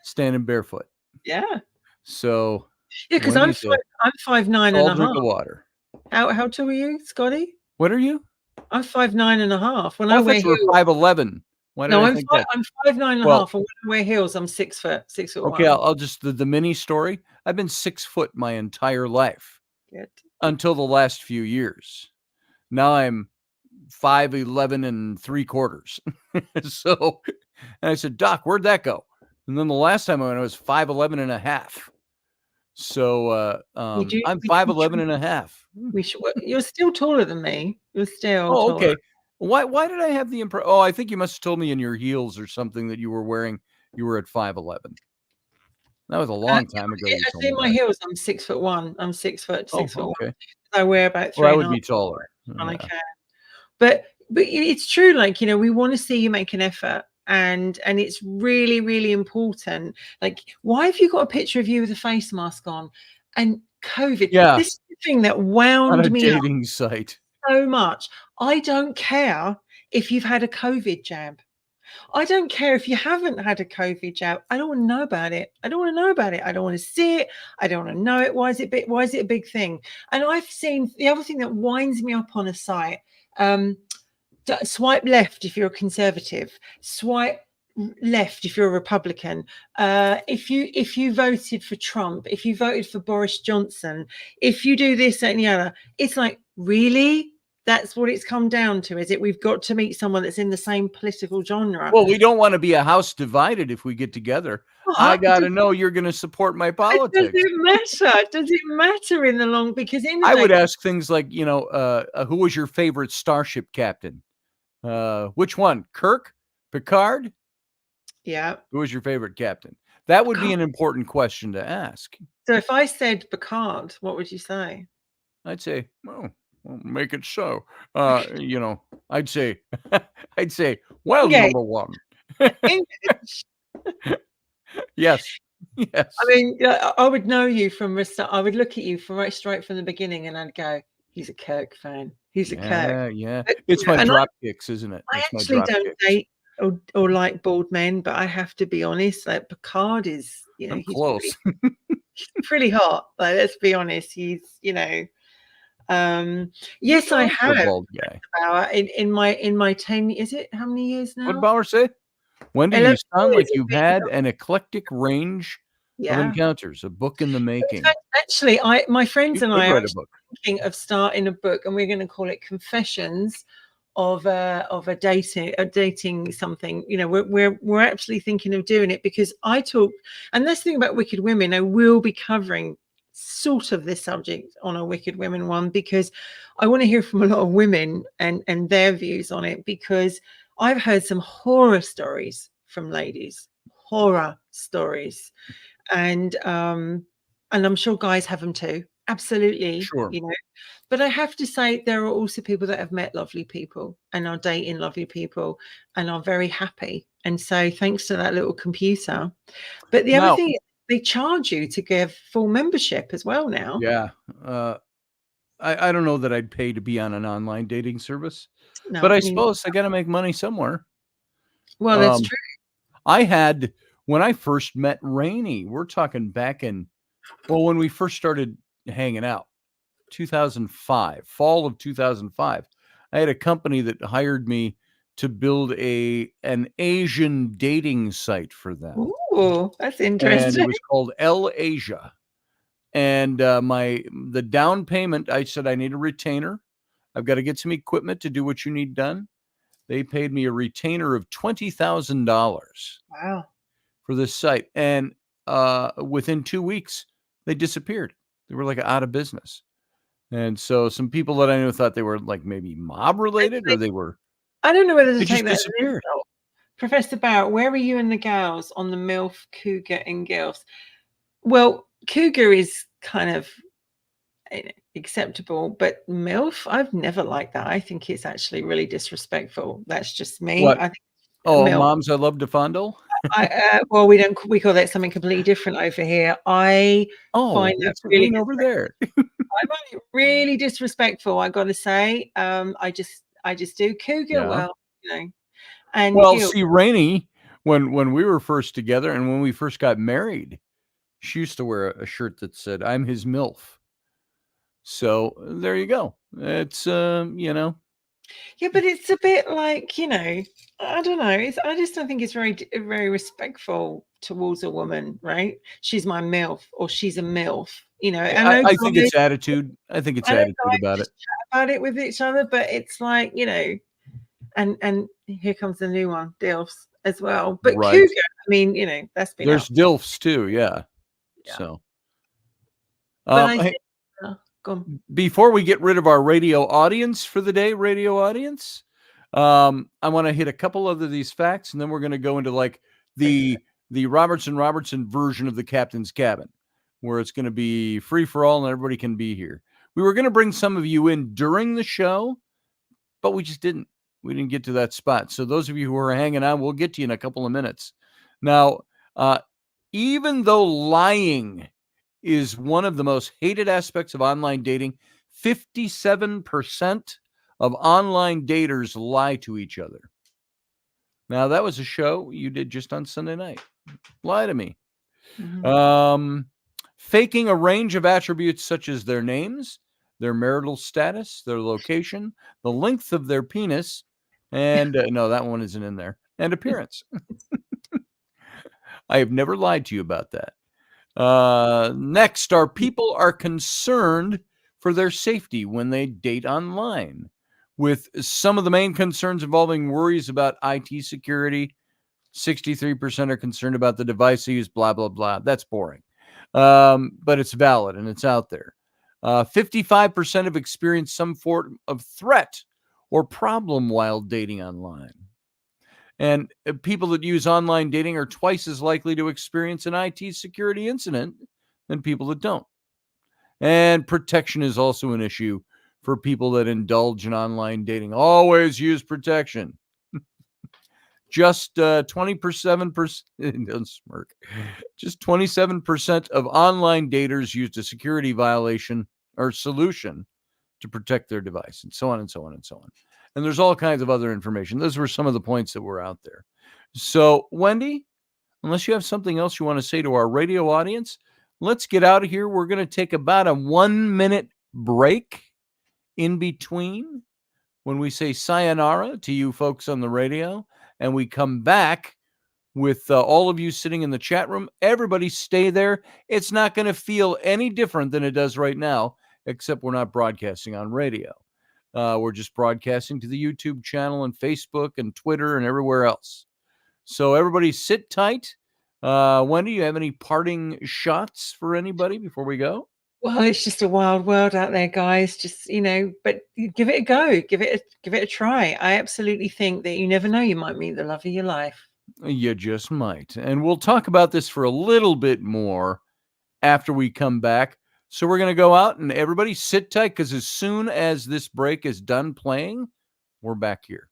standing barefoot. Yeah. So yeah, because I'm 5'9" and a half. Drink of water. How tall are you, Scotty? What are you? I'm 5'9" and a half. When I wear heels, 5'11". I'm 5'9" and a half, and when I wear heels, I'm 6 foot. 6 foot. Okay, I'll just the mini story. I've been 6 foot my entire life. Good. Until the last few years. Now I'm 5'11 3/4. So, and I said, Doc, where'd that go? And then the last time I went, I was 5'11 and a half. So I'm 5'11 and a half. You're still taller than me. You're still taller. Okay. Why did I have the impression? I think you must have told me in your heels or something that you were wearing, you were at 5'11. That was a long time ago. In my heels, I'm 6'1". I'm 6 foot. 6 foot. Okay. I wear about 3. I would be taller. I can. But it's true. Like, we want to see you make an effort, and it's really, really important. Like, why have you got a picture of you with a face mask on? And COVID. Yeah. This is the thing that wound me up site so much. I don't care if you've had a COVID jab. I don't care if you haven't had a COVID jab. I don't want to know about it. I don't want to know about it. I don't want to see it. I don't want to know it. Why is it a big thing? And I've seen the other thing that winds me up on a site. Swipe left if you're a conservative. Swipe left if you're a Republican. If you voted for Trump, if you voted for Boris Johnson, if you do this, that, and the other, it's like, really? That's what it's come down to, is it? We've got to meet someone that's in the same political genre. Well, we don't want to be a house divided if we get together. I got to know you're going to support my politics. Does it matter? Does it matter in the long? Because in the I would ask things like, you know, who was your favorite starship captain? Which one? Kirk? Picard? Yeah. Who was your favorite captain? That would be an important question to ask. So if I said Picard, what would you say? I'd say, well, make it so. You know, I'd say, well, Okay. number one. English. Yes. Yes. I mean, I would know you from the start. I would look at you from straight from the beginning, and I'd go, "He's a Kirk fan. He's a Kirk." Yeah. It's my drop kicks, isn't it? I actually don't date or like bald men, but I have to be honest. Like Picard is, you know, I'm close. He's pretty hot. Like, let's be honest. He's, you know. Yes, I have. Bald guy. In my 10. Is it how many years now? What Bauer say? Wendy, you sound like you've had an eclectic range of encounters. A book in the making. Actually, my friends and I are thinking of starting a book, and we're going to call it Confessions of a dating something. You know, we're actually thinking of doing it because I talk, and that's the thing about Wicked Women. I will be covering sort of this subject on a Wicked Women one, because I want to hear from a lot of women and their views on it, because I've heard some horror stories from ladies, horror stories, and I'm sure guys have them too. Absolutely, sure. You know, but I have to say there are also people that have met lovely people and are dating lovely people and are very happy. And so, thanks to that little computer. But the other thing is, they charge you to give full membership as well now. Yeah. I don't know that I'd pay to be on an online dating service, no, but I suppose I got to make money somewhere. Well, that's true. I had, when I first met Rainey, we're talking back in, well, when we first started hanging out, 2005, fall of 2005, I had a company that hired me to build an Asian dating site for them. Ooh, that's interesting. And it was called L Asia. And the down payment, I said, I need a retainer. I've got to get some equipment to do what you need done. They paid me a retainer of $20,000. Wow. For this site. And within 2 weeks, they disappeared. They were like out of business. And so some people that I knew thought they were like maybe mob related, or they were. I don't know whether to they take just that. Disappeared. Professor Barrett, where were you and the gals on the MILF, Cougar, and Gilfs? Well, Cougar is kind of acceptable, but MILF, I've never liked that. I think it's actually really disrespectful. That's just me. What? I think MILF. Moms I love to fondle? Well, we call that something completely different over here. I find that really over there. I find it really disrespectful, I gotta say. I just do. Cougar, well, you know. And see, Rainey, when we were first together and when we first got married, she used to wear a shirt that said, "I'm his MILF." So there you go. It's you know. Yeah, but it's a bit like, you know, I don't know. I just don't think it's very respectful towards a woman, right? She's my MILF, or she's a MILF. You know, I think it's attitude. I think it's attitude about it. Chat about it with each other, but it's like, you know, and here comes the new one, DILFs as well. But Cougar, I mean, you know, that's been there's DILFs too, yeah. So, but before we get rid of our radio audience for the day, I want to hit a couple of these facts, and then we're going to go into like the Robertson version of the Captain's Cabin, where it's going to be free for all and everybody can be here. We were going to bring some of you in during the show, but we just didn't. We didn't get to that spot. So those of you who are hanging on, we'll get to you in a couple of minutes. Now, even though lying is one of the most hated aspects of online dating, 57% of online daters lie to each other. Now, that was a show you did just on Sunday night. Lie to me. Mhm. Faking a range of attributes such as their names, their marital status, their location, the length of their penis, and no, that one isn't in there, and appearance. I have never lied to you about that. Next, our people are concerned for their safety when they date online, with some of the main concerns involving worries about IT security. 63% are concerned about the device they use, blah, blah, blah. That's boring. But it's valid and it's out there. 55% have experienced some form of threat or problem while dating online. And people that use online dating are twice as likely to experience an IT security incident than people that don't. And protection is also an issue for people that indulge in online dating. Always use protection. Just 27%, don't smirk. Just 27% of online daters used a security violation or solution to protect their device, and so on and so on and so on. And there's all kinds of other information. Those were some of the points that were out there. So, Wendy, unless you have something else you want to say to our radio audience, let's get out of here. We're going to take about a 1-minute break in between when we say sayonara to you folks on the radio, and we come back with all of you sitting in the chat room. Everybody stay there. It's not going to feel any different than it does right now, except we're not broadcasting on radio. We're just broadcasting to the YouTube channel and Facebook and Twitter and everywhere else. So everybody sit tight. Wendy, you have any parting shots for anybody before we go? Well, it's just a wild world out there, guys. Just, but give it a go. Give it a try. I absolutely think that you never know, you might meet the love of your life. You just might. And we'll talk about this for a little bit more after we come back. So we're going to go out and everybody sit tight, because as soon as this break is done playing, we're back here.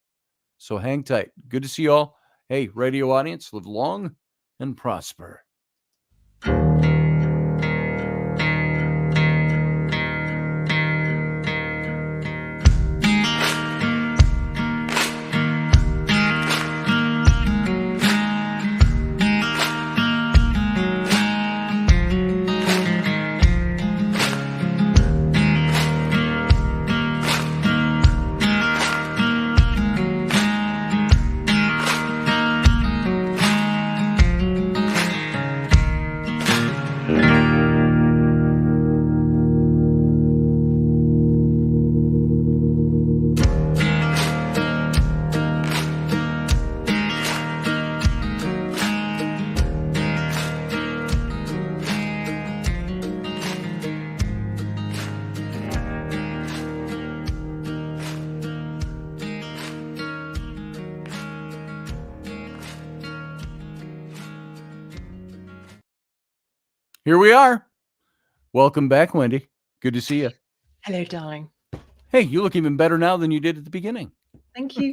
So hang tight. Good to see you all. Hey, radio audience, live long and prosper. Here we are. Welcome back, Wendy. Good to see you. Hello, darling. Hey, you look even better now than you did at the beginning. Thank you.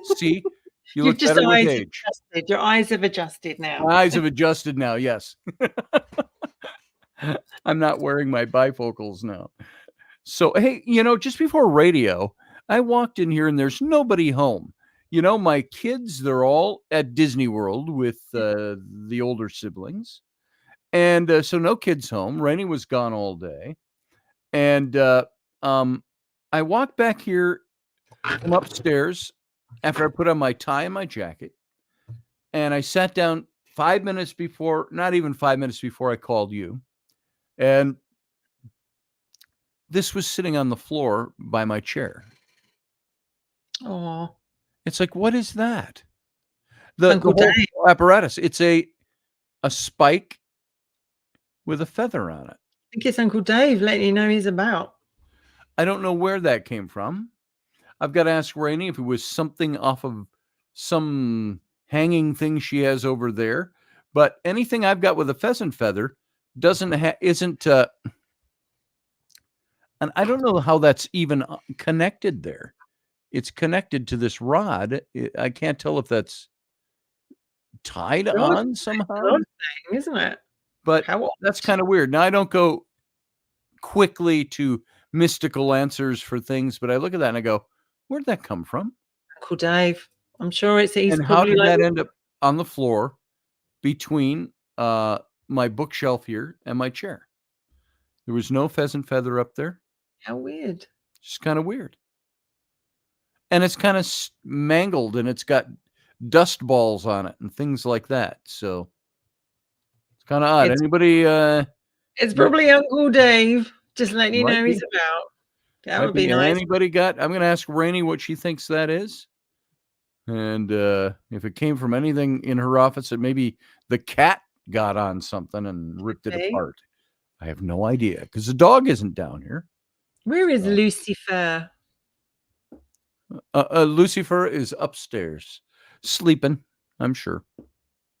See, you look better with age. Adjusted. Your eyes have adjusted now. My eyes have adjusted now, yes. I'm not wearing my bifocals now. So, hey, just before radio, I walked in here and there's nobody home. My kids, they're all at Disney World with the older siblings. And so no kids home. Rainey was gone all day. And I walked back here from upstairs after I put on my tie and my jacket. And I sat down 5 minutes before, not even 5 minutes before I called you. And this was sitting on the floor by my chair. Oh, It's like, what is that? The Uncle whole Dave. apparatus. It's a spike with a feather on it. I think it's Uncle Dave letting you know he's about. I don't know where that came from. I've got to ask Rainey if it was something off of some hanging thing she has over there. But anything I've got with a pheasant feather isn't. And I don't know how that's even connected there. It's connected to this rod. I can't tell if that's tied on somehow. Thing, isn't it? But that's kind of weird. Now, I don't go quickly to mystical answers for things, but I look at that and I go, where'd that come from? Uncle Dave. I'm sure he's And how probably did like, that end up on the floor between my bookshelf here and my chair? There was no pheasant feather up there. how weird. Just kind of weird. And it's kind of mangled, and it's got dust balls on it and things like that. So it's kind of odd. It's Anybody? it's probably Uncle Dave. Just letting you Might know be. he's about. That Might would be be. nice. Anybody got? I'm going to ask Rainey what she thinks that is. And if it came from anything in her office, that maybe the cat got on something and ripped it apart. I have no idea, because the dog isn't down here. Where is Lucifer? Lucifer is upstairs, sleeping, I'm sure.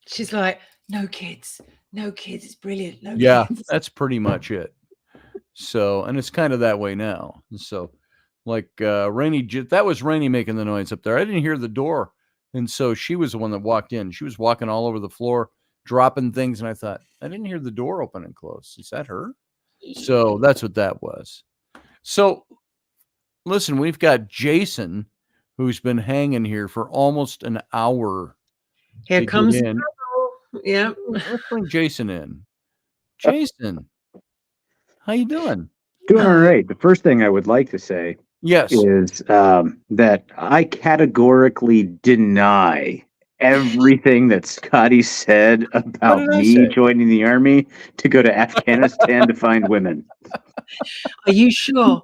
She's like, no kids. It's brilliant. No Yeah, kids. that's pretty much it. So, and it's kind of that way now. So, like Rainey, that was Rainey making the noise up there. I didn't hear the door, and so she was the one that walked in. She was walking all over the floor, dropping things, and I thought, I didn't hear the door open and close. Is that her? So that's what that was. So, listen, we've got Jason, who's been hanging here for almost an hour. Here comes. Yeah. Let's bring Jason in. Jason, how you doing? Doing all right. The first thing I would like to say Yes. is that I categorically deny everything that Scotty said about did I me say? joining the army to go to Afghanistan to find women. Are you sure?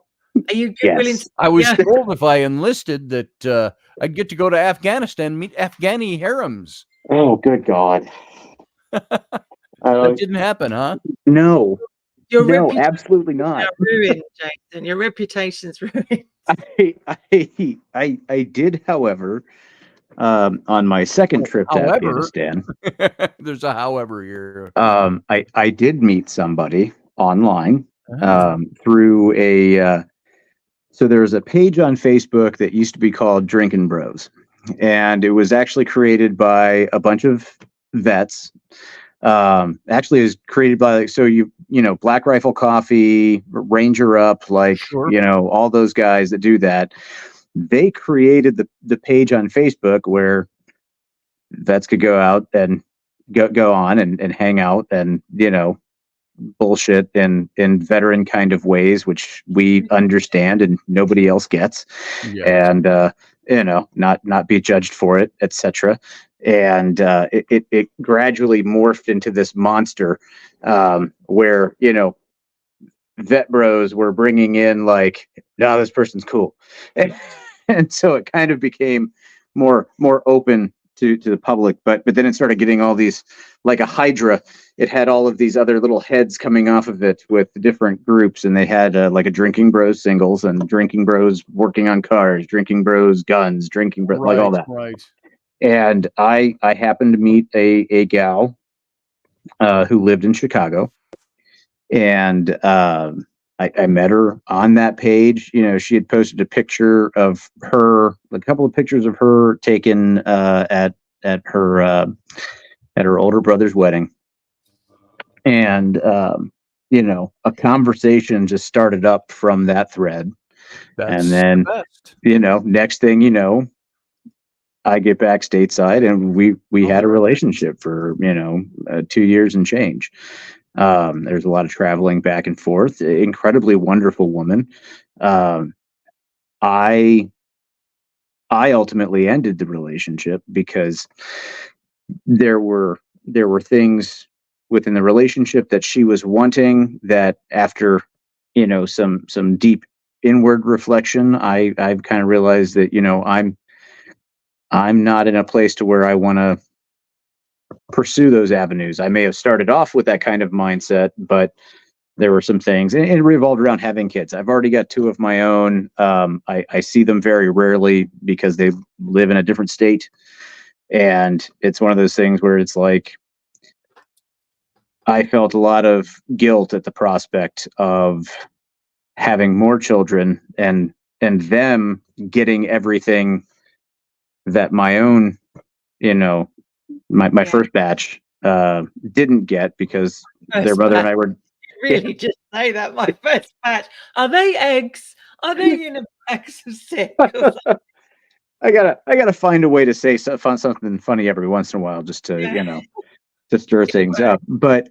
Are you willing to? I was told if I enlisted that I'd get to go to Afghanistan, meet Afghani harems. Oh, good God. That didn't happen, huh? No. Your No, absolutely not. Ruined, Jason. Your reputation's ruined. I did, however, on my second trip to Afghanistan. There's a however here. I did meet somebody online through a. So there's a page on Facebook that used to be called Drinkin' Bros, and it was actually created by a bunch of vets. Actually is created by, like, so you know, Black Rifle Coffee, Ranger Up, like, you know, all those guys that do that. They created the page on Facebook where vets could go out and go on and hang out and, you know, bullshit in veteran kind of ways, which we understand and nobody else gets. And you know, not be judged for it, etc. And it gradually morphed into this monster where, you know, vet bros were bringing in, like, no, this person's cool. And so it kind of became more open to the public, but then it started getting all these, like a hydra. It had all of these other little heads coming off of it with different groups, and they had like a Drinking Bros singles and Drinking Bros working on cars, Drinking Bros guns, Drinking Bros, like all that. Right. And I happened to meet a gal who lived in Chicago, and I met her on that page. You know, she had posted a picture of her, a couple of pictures of her taken at her older brother's wedding, and you know, a conversation just started up from that thread. And then, you know, next thing you know, I get back stateside, and we had a relationship for, you know, 2 years and change. There's a lot of traveling back and forth. Incredibly wonderful woman. I ultimately ended the relationship because there were things within the relationship that she was wanting that, after, you know, some deep inward reflection, I've kind of realized that, you know, I'm not in a place to where I want to pursue those avenues. I may have started off with that kind of mindset, but there were some things, and it revolved around having kids. I've already got 2 of my own. I see them very rarely because they live in a different state. And it's one of those things where it's like, I felt a lot of guilt at the prospect of having more children and them getting everything that my own, you know, my first batch didn't get, because their mother and I were really just say that. My first batch, are they eggs? Are they in a bags of 6? gotta find a way to say find something funny every once in a while, just to to stir things up. But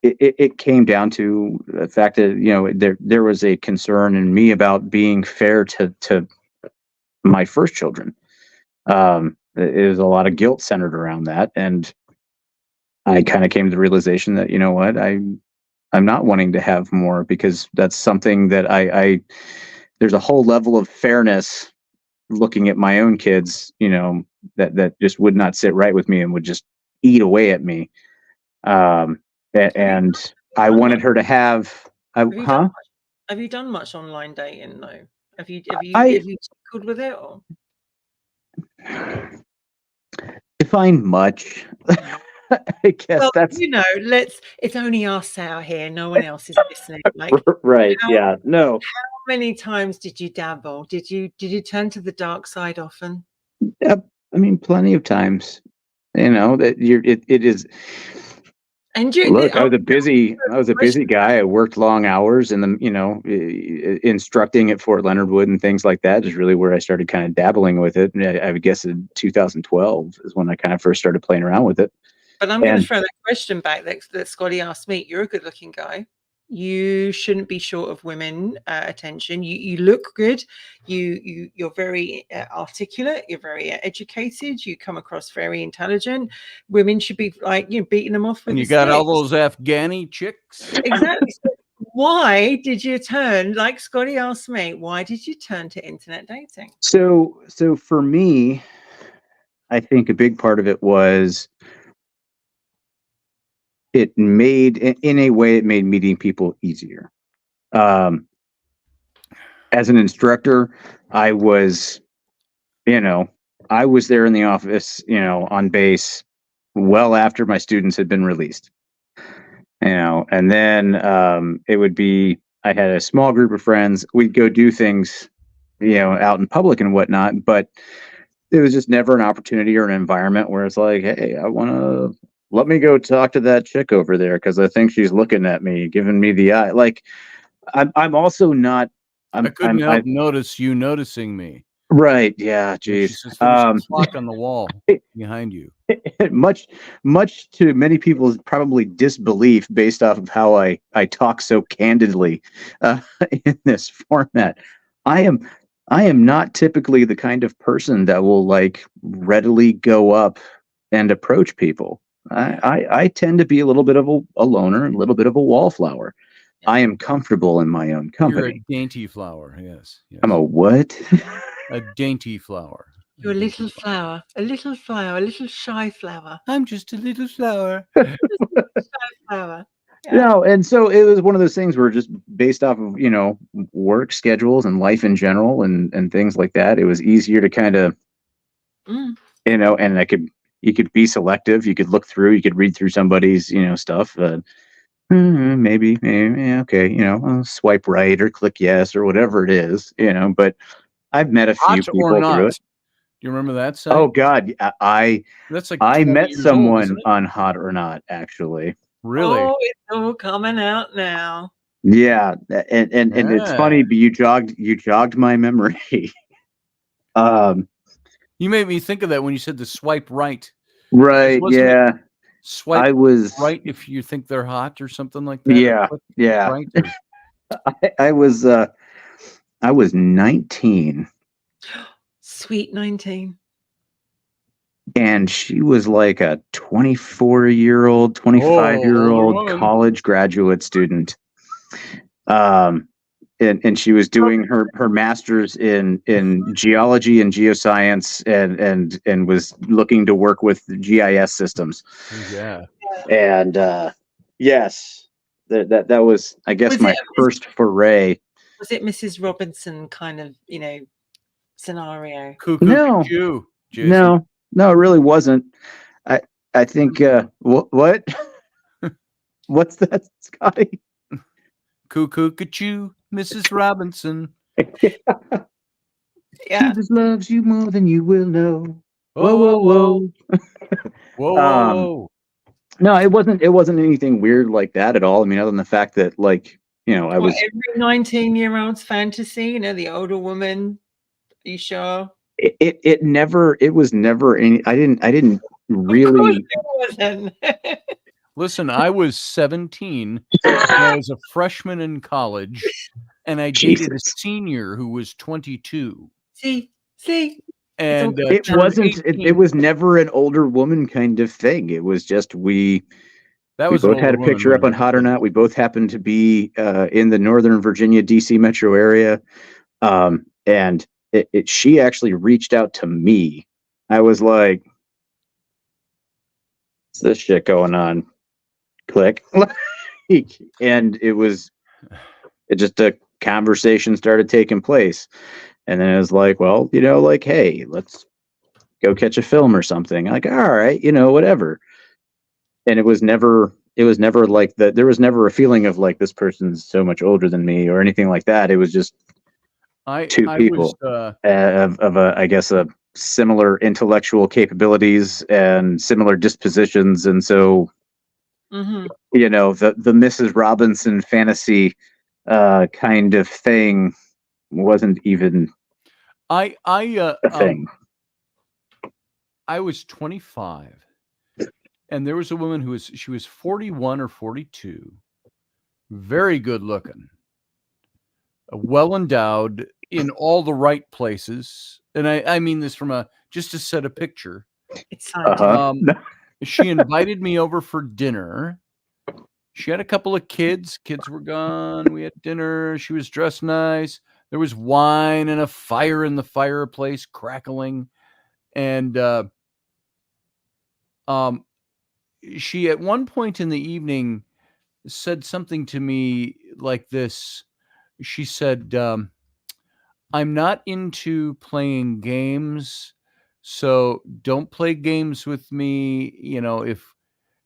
it came down to the fact that there was a concern in me about being fair to my first children. It was a lot of guilt centered around that, and I kind of came to the realization that I'm not wanting to have more, because that's something that I there's a whole level of fairness looking at my own kids, that just would not sit right with me and would just eat away at me. And I wanted her to have, Have you done much online dating though? Have you tickled with it, or? Define much. I guess that's it's only us out here, no one else is listening. Like, right. No. How many times did you dabble? Did you turn to the dark side often? Yep. I mean, plenty of times. That it is. And look, I was a busy guy. I worked long hours, and instructing at Fort Leonard Wood and things like that is really where I started kind of dabbling with it. And I would guess in 2012 is when I kind of first started playing around with it. But I'm going to throw that question back that Scotty asked me. You're a good-looking guy. You shouldn't be short of women attention. You look good. You're very articulate. You're very educated. You come across very intelligent. Women should be beating them off with. And you got all those Afghani chicks. Exactly. So why did you turn, like Scotty asked me, why did you turn to internet dating? So for me, I think a big part of it was it made meeting people easier. As an instructor, I was there in the office, on base well after my students had been released. And then it would be, I had a small group of friends. We'd go do things, out in public and whatnot, but it was just never an opportunity or an environment where it's like, hey, let me go talk to that chick over there because I think she's looking at me, giving me the eye. Like, I'm also not. I couldn't help notice you noticing me. Right? Yeah. Geez. Clock on the wall behind you. Much to many people's probably disbelief, based off of how I talk so candidly in this format. I am not typically the kind of person that will readily go up and approach people. I tend to be a little bit of a loner, a little bit of a wallflower. I am comfortable in my own company. You're a dainty flower, yes. I'm a what? A dainty flower. You're a little flower, a little shy flower. I'm just a little flower. Shy flower. Yeah. No, and so it was one of those things where just based off of, work schedules and life in general and things like that, it was easier to kind of, and you could be selective. You could look through, you could read through somebody's, stuff. Maybe, okay, I'll swipe right or click yes or whatever it is, but I've met a few people through it. Do you remember that site? Oh God, I met someone on Hot or Not, actually. Really? Oh, it's all coming out now. Yeah, and it's funny, but you jogged my memory. You made me think of that when you said the swipe right. Right. Yeah. Swipe right if you think they're hot or something like that. Yeah. Yeah. Right. I was 19. Sweet 19. And she was like a 24-year-old, 25-year-old college graduate student. And she was doing her master's in geology and geoscience and was looking to work with GIS systems. Yeah. And yes, that was, I guess, my first foray. Was it Mrs. Robinson kind of, scenario? No, it really wasn't. I think what? What's that, Scotty? Cuckoo, ka-choo, Mrs. Robinson. Yeah. Jesus loves you more than you will know. Whoa. Whoa. No, it wasn't anything weird like that at all. I mean, other than the fact that, I was every 19-year-old's fantasy, the older woman, you sure? It was never any. I didn't Of really. course it wasn't. Listen, I was 17 when I was a freshman in college, and I dated a Jesus. senior who was 22. see, And It turned wasn't. 18. It was never an older woman kind of thing. It was just we That was an both had a older woman, picture up on wasn't it? Hot or Not. We both happened to be in the Northern Virginia, DC metro area, and she actually reached out to me. I was like, "What's this shit going on?" Click, and it just a conversation started taking place, and then it was like, well, like, hey, let's go catch a film or something. Like, all right, whatever. And it was never like that. There was never a feeling of like this person's so much older than me or anything like that. It was just two people of a, I guess, a similar intellectual capabilities and similar dispositions, and so Mm-hmm. the Mrs. Robinson fantasy kind of thing wasn't even I a thing. I was 25, and there was a woman she was 41 or 42, very good looking, well endowed in all the right places, and I mean this from just to set a picture. It's She invited me over for dinner. She had a couple of kids. Kids were gone. We had dinner. She was dressed nice. There was wine and a fire in the fireplace crackling. And she, at one point in the evening, said something to me like this. She said, I'm not into playing games, so don't play games with me. If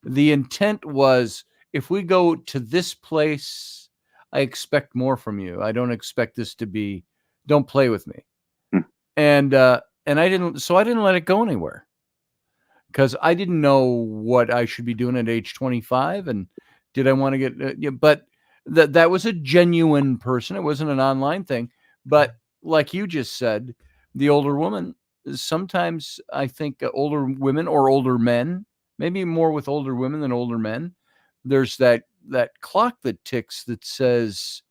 the intent was, if we go to this place, I expect more from you. I don't expect this to be, don't play with me. And I didn't let it go anywhere, because I didn't know what I should be doing at age 25. And did I want to get, but that was a genuine person. It wasn't an online thing. But like you just said, the older woman, sometimes I think older women or older men, maybe more with older women than older men, there's that clock that ticks that says,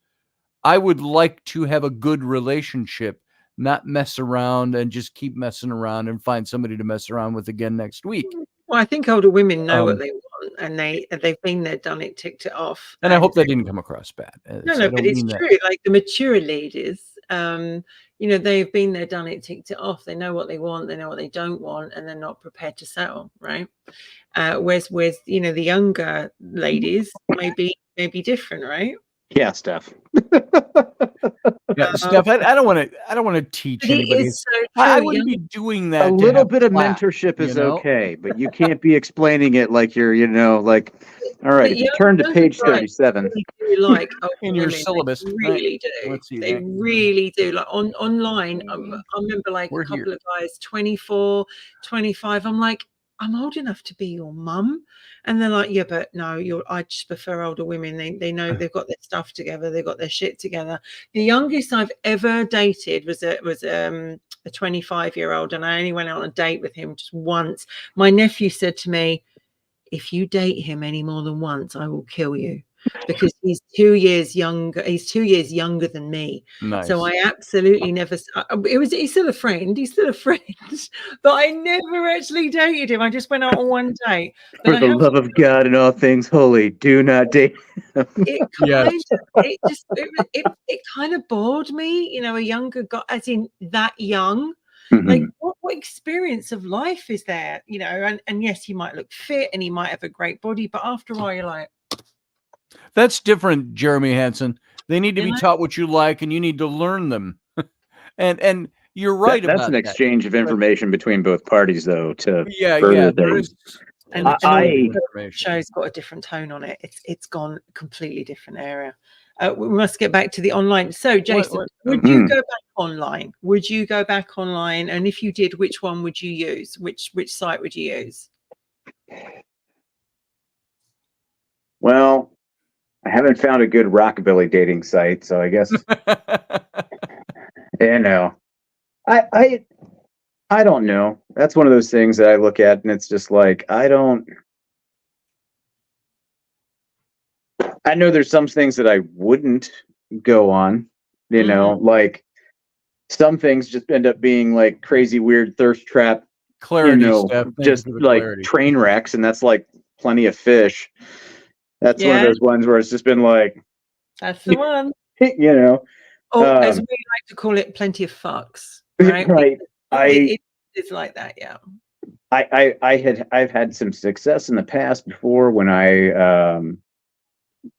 I would like to have a good relationship, not mess around and just keep messing around and find somebody to mess around with again next week. Well, I think older women know what they want, and they've been there, done it, ticked it off. And I hope that didn't come across bad. No, but it's true. Like the mature ladies, they've been there, done it, ticked it off. They know what they want, they know what they don't want, and they're not prepared to settle, right? Whereas the younger ladies may be different, right? Yeah, Steph. Yeah, Steph, I don't want to teach anybody. So I wouldn't be doing that. A little bit of mentorship is okay, but you can't be explaining it like you're, like, all right, if you turn to page 37. Really like in your syllabus. They really do. Let's see. They really do. Like online, I remember like a couple of guys, 24, 25. I'm like, I'm old enough to be your mum. And they're like, yeah, but no, I just prefer older women. They know they've got their stuff together. They've got their shit together. The youngest I've ever dated was a 25-year-old, and I only went out on a date with him just once. My nephew said to me, if you date him any more than once, I will kill you, because he's 2 years younger. He's 2 years younger than me. Nice. So I absolutely never. He's still a friend. He's still a friend, but I never actually dated him. I just went out on one date. For the love of God and all things holy, do not date him. It kind of bored me. A younger guy, as in that young. Mm-hmm. Like what experience of life is there? And yes, he might look fit and he might have a great body, but after a while you're like, that's different, Jeremy Hansen. They need to be taught what you like, and you need to learn them. and you're right about that. That's an exchange of information between both parties, though. There is. And the show's got a different tone on it. It's gone a completely different area. We must get back to the online. So, Jason, would you go back online? Would you go back online? And if you did, which one would you use? Which site would you use? Well, I haven't found a good rockabilly dating site, so I guess I don't know. That's one of those things that I look at and it's just like, I know there's some things that I wouldn't go on, like some things just end up being like crazy, weird thirst trap, Clarity, Steph. just like clarity. train wrecks. And that's like Plenty of Fish. That's one of those ones where it's just been like, that's the one. Or as we like to call it, plenty of fucks, right? Right. It's like that, yeah. I've had some success in the past before when I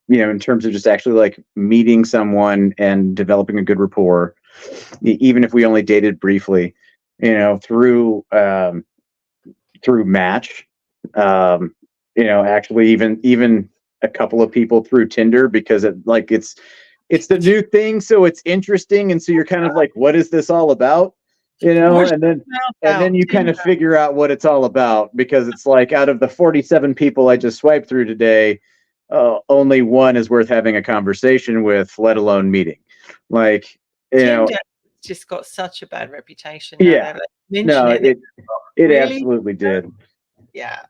in terms of just actually like meeting someone and developing a good rapport, even if we only dated briefly, through Match, actually even a couple of people through Tinder, because it's the new thing, so it's interesting, and so you're kind of like, what is this all about? And then you kind of figure out what it's all about, because it's like, out of the 47 people I just swiped through today, only one is worth having a conversation with, let alone meeting. Like, Tinder just got such a bad reputation. Yeah, it really? Absolutely did. Yeah,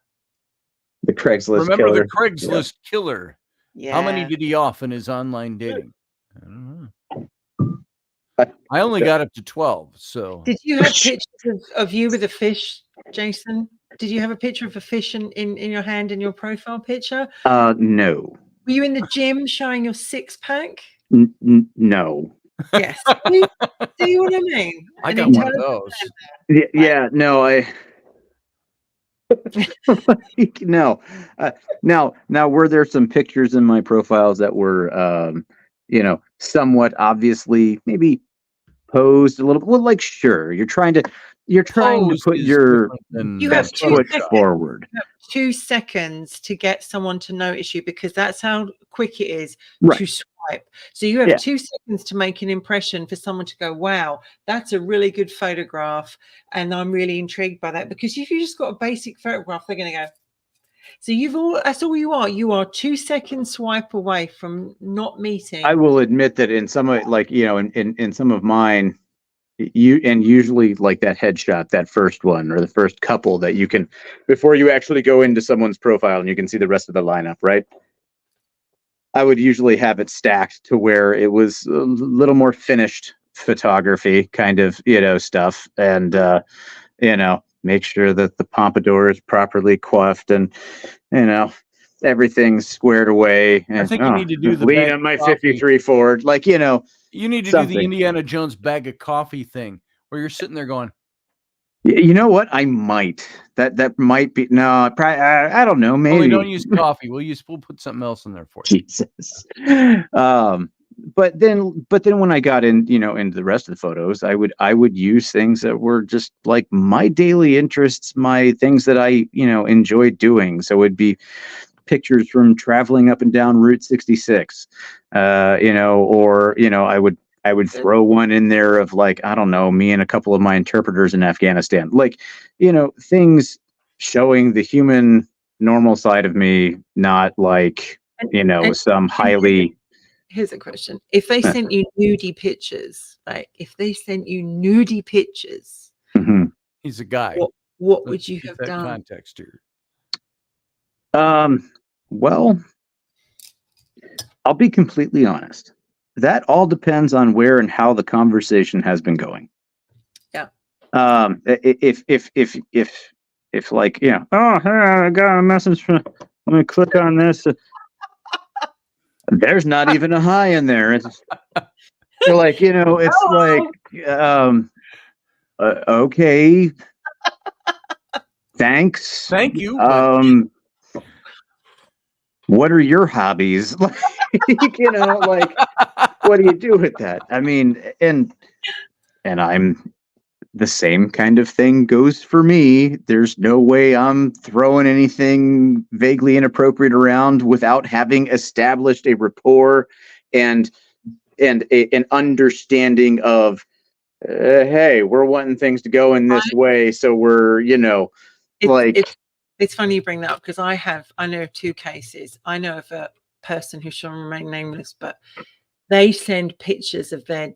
the Craigslist Remember killer. The Craigslist killer. Yeah. How many did he off in his online dating? I don't know. I only got up to 12. So did you have pictures of you with a fish, Jason? Did you have a picture of a fish in your hand in your profile picture? No. Were you in the gym showing your six-pack? No. Yes. See what I mean? I got one of those. Yeah, no, no. Now, were there some pictures in my profiles that were, somewhat obviously maybe posed a little bit? Well, like, sure, you're trying to put your best foot forward. You have 2 seconds to get someone to notice you, because that's how quick it is to swipe. So you have 2 seconds to make an impression for someone to go, wow, that's a really good photograph, and I'm really intrigued by that. Because if you just got a basic photograph, they're going to go. So that's all you are. You are 2 seconds swipe away from not meeting. I will admit that in some of, like, in some of mine, usually like that headshot, that first one or the first couple that you can, before you actually go into someone's profile and you can see the rest of the lineup, right? I would usually have it stacked to where it was a little more finished photography kind of, stuff. And, make sure that the pompadour is properly coiffed and, everything's squared away. And, I think you need to do the lean on my 53 Ford, like, you need to do the Indiana Jones bag of coffee thing, where you're sitting there going, you know what? I might. That might be. No, I don't know. Maybe. Only don't use coffee. We'll put something else in there for you. Jesus. But then when I got into the rest of the photos, I would use things that were just like my daily interests, my things that I enjoyed doing. So it'd be pictures from traveling up and down Route 66, or I would throw one in there of, like, I don't know, me and a couple of my interpreters in Afghanistan, like, things showing the human normal side of me, not like, some highly. Here's a question. If they sent you nudie pictures, like if they sent you nudie pictures, he's a guy. What would you have done? Context here. Well, I'll be completely honest. That all depends on where and how the conversation has been going. Yeah. If like, oh, I got a message from, let me click on this. There's not even a hi in there. It's like, it's like, okay. Thanks. Thank you. What are your hobbies? Like, like, what do you do with that? I mean, and I'm the same kind of thing goes for me. There's no way I'm throwing anything vaguely inappropriate around without having established a rapport and an understanding of, hey, we're wanting things to go in this way. So we're, it's funny you bring that up, because I know of 2 cases. I know of a person who shall remain nameless, but they send pictures of their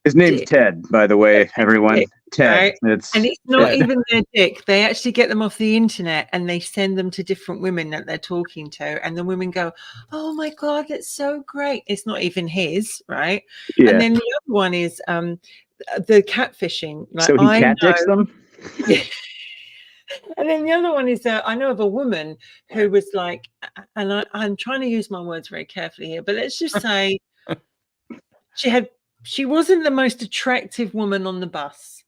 His name's dick. Ted, by the way, everyone. Dick, Ted. right? It's And it's not Ted. even their dick. They actually get them off the internet and they send them to different women that they're talking to. And the women go, oh my God, that's so great. It's not even his, right? Yeah. And then the other one is the catfishing. Like, So he I cat dicks know. them? And then the other one is I know of a woman who was like, and I'm trying to use my words very carefully here, but let's just say she wasn't the most attractive woman on the bus.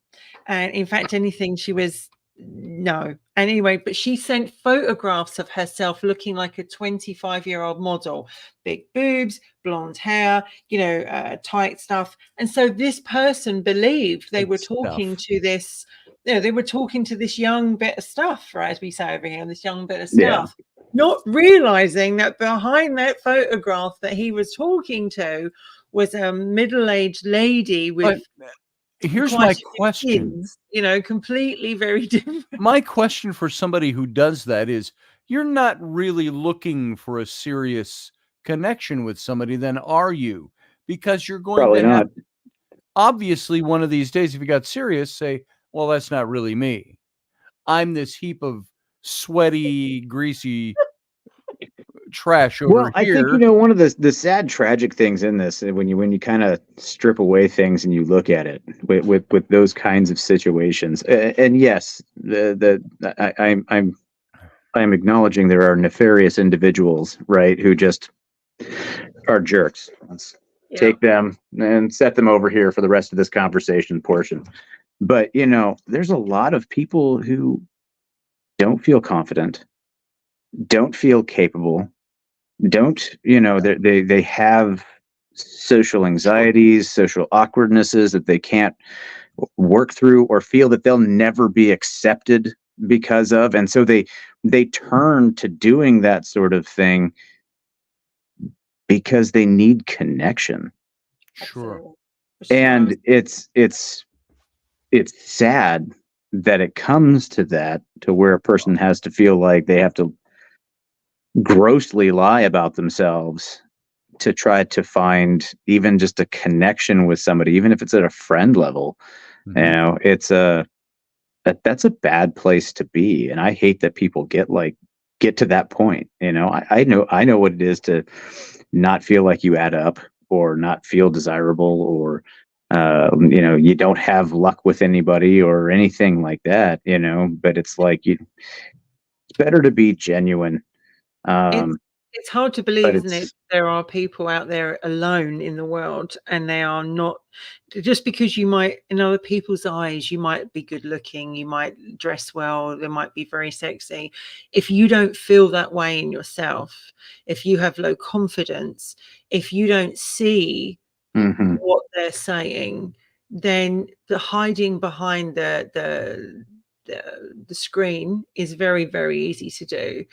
And in fact, anything she was, no. Anyway, but she sent photographs of herself looking like a 25-year-old model, big boobs, blonde hair, tight stuff. And so this person believed they were talking to this, they were talking to this young bit of stuff, right? As we say over here, this young bit of stuff, not realizing that behind that photograph that he was talking to was a middle-aged lady with here's my question, completely very different. My question for somebody who does that is, you're not really looking for a serious connection with somebody, then, are you? Because you're going Probably to have, not. obviously, one of these days, if you got serious, say, well, that's not really me. I'm this heap of sweaty, greasy trash over Well, I here. think one of the sad, tragic things in this, when you kind of strip away things and you look at it with those kinds of situations, and yes, I'm acknowledging there are nefarious individuals, right, who just are jerks. Let's take them and set them over here for the rest of this conversation portion. But there's a lot of people who don't feel confident, don't feel capable. They have social anxieties, social awkwardnesses that they can't work through, or feel that they'll never be accepted because of, and so they turn to doing that sort of thing because they need connection. Sure. And it's sad that it comes to that, to where a person has to feel like they have to grossly lie about themselves to try to find even just a connection with somebody, even if it's at a friend level. It's that's a bad place to be, and I hate that people get to that point. I know what it is to not feel like you add up, or not feel desirable, or you don't have luck with anybody or anything like that, but it's like it's better to be genuine. It's hard to believe, isn't it? There are people out there alone in the world, and they are not, just because you might, in other people's eyes, you might be good looking, you might dress well, they might be very sexy. If you don't feel that way in yourself, if you have low confidence, if you don't see what they're saying, then the hiding behind the screen is very, very easy to do.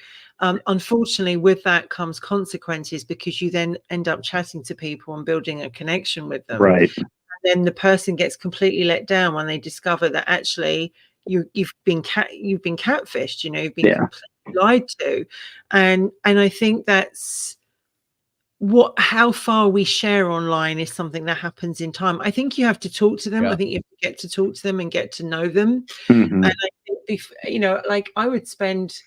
Unfortunately, with that comes consequences, because you then end up chatting to people and building a connection with them. Right. And then the person gets completely let down when they discover that actually you've been catfished. You've been completely lied to, and I think that's how far we share online is something that happens in time. I think you have to talk to them. I think you have to get to talk to them and get to know them. And I think, I would spend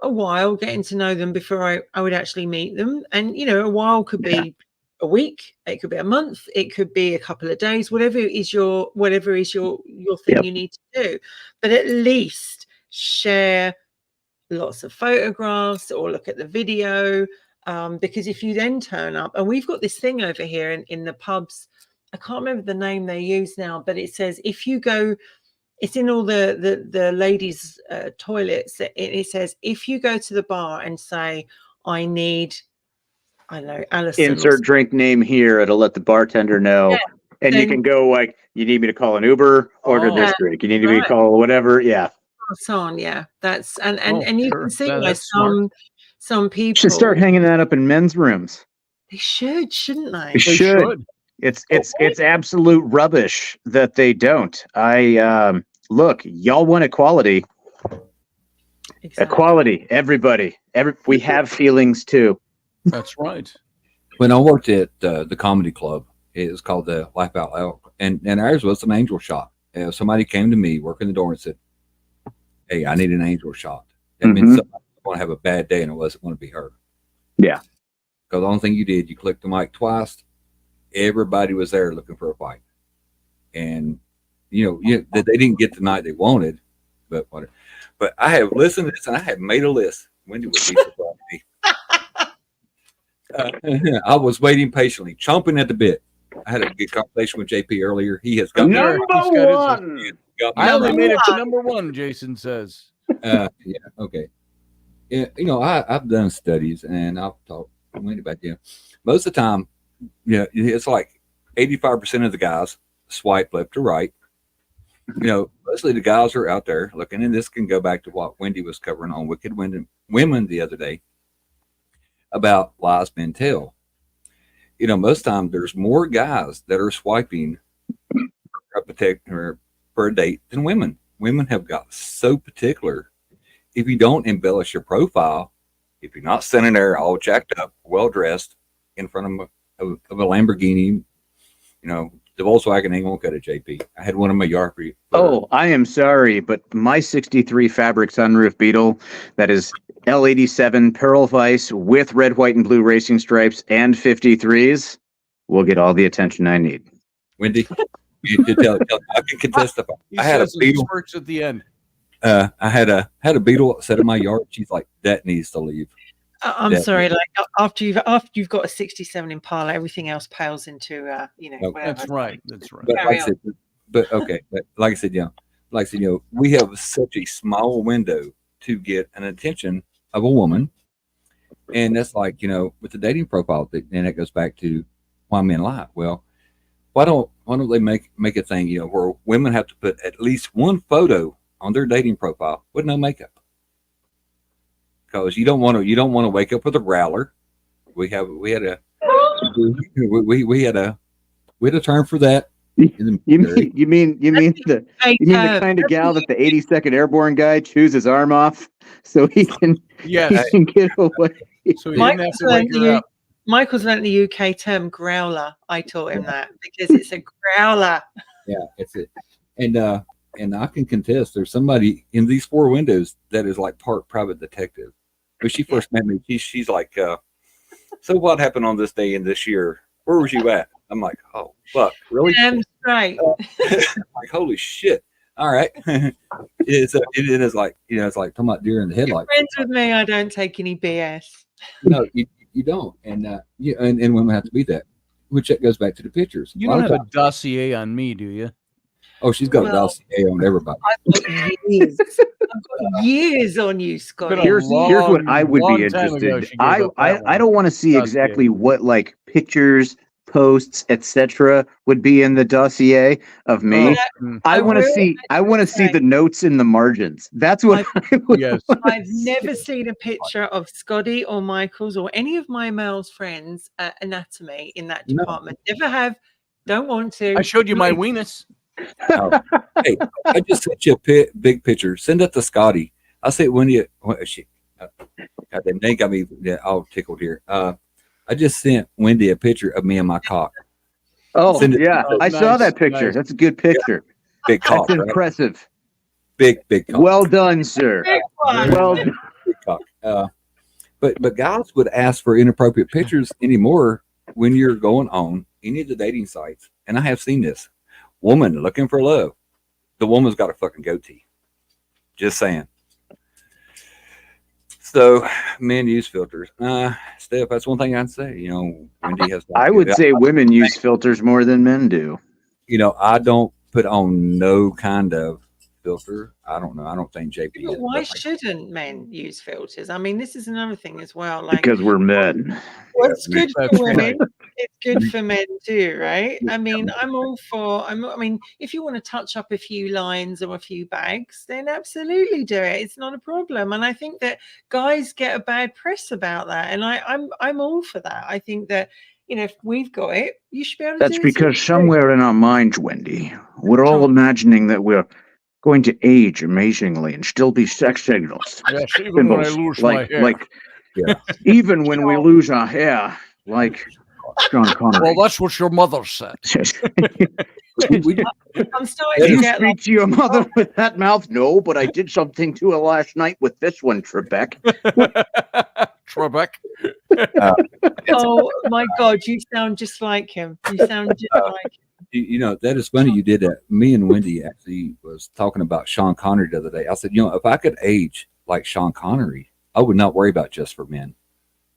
a while getting to know them before I would actually meet them. And, a while could be a week, it could be a month, it could be a couple of days, whatever is your thing you need to do. But at least share lots of photographs or look at the video. Because if you then turn up, and we've got this thing over here in the pubs, I can't remember the name they use now, but it says, if you go, it's in all the ladies' toilets. It says, if you go to the bar and say, I need, I don't know, Alison. Insert drink name here. It'll let the bartender know. And you can go you need me to call an Uber, order this drink. You need me to call whatever. Yeah. On, that's and you can see why some people should start hanging that up in men's rooms. They shouldn't they? They should. It's absolute rubbish that they don't. Look, y'all want equality. Exactly. Equality, everybody. We have feelings too. That's right. When I worked at the comedy club, it was called the Laugh Out Loud, and ours was an angel shot. Somebody came to me working the door and said, "Hey, I need an angel shot." That means somebody's going to have a bad day, and it wasn't going to be her. Yeah. Because the only thing you did, you clicked the mic twice. Everybody was there looking for a fight, and they didn't get the night they wanted, but whatever. But I have listened to this, and I have made a list. Wendy would be surprised me. I was waiting patiently, chomping at the bit. I had a good conversation with JP earlier. He has got Number one. I only made it to number one, Jason says. Yeah, okay. Yeah, I've done studies, and I've talked to Wendy about most of the time, it's like 85% of the guys swipe left to right. Mostly the guys are out there looking, and this can go back to what Wendy was covering on Wicked Women the other day about lies men tell. Most of the time there's more guys that are swiping for a date than women. Women have got so particular. If you don't embellish your profile, if you're not sitting there all jacked up, well dressed in front of a Lamborghini, the Volkswagen ain't gonna cut it, JP. I had one in my yard for you. Oh, I am sorry, but my 63 fabric sunroof Beetle that is L87 Pearl Vice with red, white, and blue racing stripes and 53s will get all the attention I need. Wendy, you can tell I can testify. I had a Beetle at the end. I had a Beetle set in my yard. She's like, that needs to leave. I'm sorry. Like after you've got a 67 Impala, everything else pales into whatever. That's right. But like I said, we have such a small window to get an attention of a woman, and that's like with the dating profile, and it goes back to why men lie. Well, why don't they make a thing where women have to put at least one photo on their dating profile with no makeup? Because you don't want to wake up with a growler. We had a term for that. You mean the kind of gal that the 82nd Airborne guy chews his arm off so he can get away. So he didn't have to wake her up. Michael's learned the UK term growler. I taught him that because it's a growler. Yeah, it's it. And I can contest there's somebody in these four windows that is like part private detective. When she first met me, she's like, so what happened on this day in this year? Where was you at? I'm like, oh, fuck, really? Damn right. Like, holy shit. All right. It is like, it's like talking about deer in the headlights. Friends with me, I don't take any BS. No, you don't. And and women have to be that, which that goes back to the pictures. You don't have a dossier on me, do you? Oh, she's got a dossier on everybody. I've got years on you, Scotty. Here's what I would be interested. I don't want to see exactly what like pictures, posts, etc. would be in the dossier of me. I want to see the notes in the margins. That's what I would. Yes. I've never seen a picture of Scotty or Michael's or any of my male friends' anatomy in that department. Never have. Don't want to. I showed you my weenus. Hey, I just sent you a big picture. Send it to Scotty. I said, Wendy, goddamn, they got me all tickled here. I just sent Wendy a picture of me and my cock. Oh, yeah. I saw that picture. Nice. That's a good picture. Yeah. Big cock. That's impressive. Big cock. Well done, sir. Well done. Big cock. But guys would ask for inappropriate pictures anymore when you're going on any of the dating sites. And I have seen this. Woman looking for love. The woman's got a fucking goatee. Just saying. So men use filters. Steph, that's one thing I'd say. Wendy has. I would say women use filters more than men do. I don't put on no kind of filter. I don't know. I don't think JP. But why shouldn't men use filters? I mean, this is another thing as well. Like, because we're men. What's good for women, it's good for men too, right? I mean, I'm all for. I mean, if you want to touch up a few lines or a few bags, then absolutely do it. It's not a problem. And I think that guys get a bad press about that, and I'm all for that. I think that. If we've got it, you should be able to. That's because somewhere in our minds, Wendy, we're all imagining that we're going to age amazingly and still be sex signals. Yes, even when I lose my hair. Even when we lose our hair, like Sean Connery. Well, that's what your mother said. I'm starting Did to you get speak to your mother with that mouth? No, but I did something to her last night with this one, Trebek. Trebek. oh my God, you sound just like him. You sound just like him. That is funny you did that. Me and Wendy actually was talking about Sean Connery the other day. I said, if I could age like Sean Connery, I would not worry about Just for Men.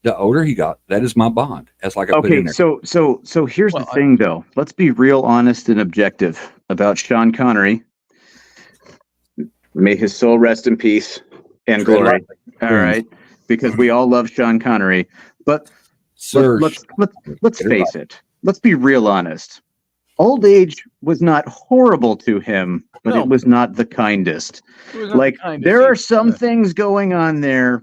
The older he got, that is my bond. That's like I put in there. So here's the thing, though. Let's be real honest and objective about Sean Connery. May his soul rest in peace and glory. All right, because we all love Sean Connery, but let's face it. Let's be real honest. Old age was not horrible to him, but it was not the kindest. Like there are some things going on there,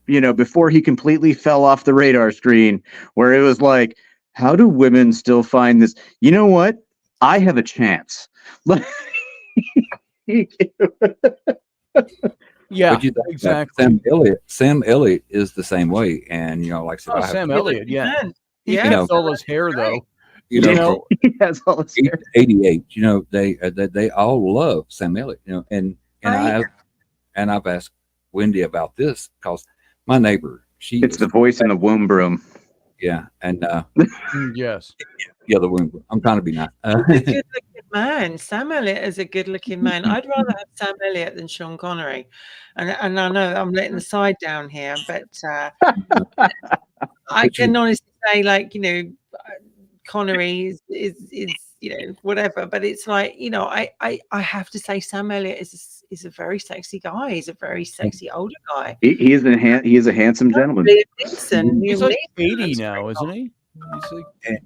before he completely fell off the radar screen, where it was like, how do women still find this? You know what? I have a chance. Yeah, exactly. Sam Elliott is the same way, and like I said, Sam Elliott, yeah, he Yeah. has all his hair though. He has all his hair. 88. They all love Sam Elliott. And I've asked Wendy about this because my neighbor, it's the voice in the womb broom. Yeah, and yes, yeah, the womb broom. I'm trying to be nice. Good-looking man. Sam Elliott is a good-looking man. I'd rather have Sam Elliott than Sean Connery. And I know I'm letting the side down here, but I can honestly say, Connery is whatever, but it's like, I have to say Sam Elliott is a very sexy guy. He's a very sexy older guy. He is a handsome gentleman. He's like 80 now, isn't he?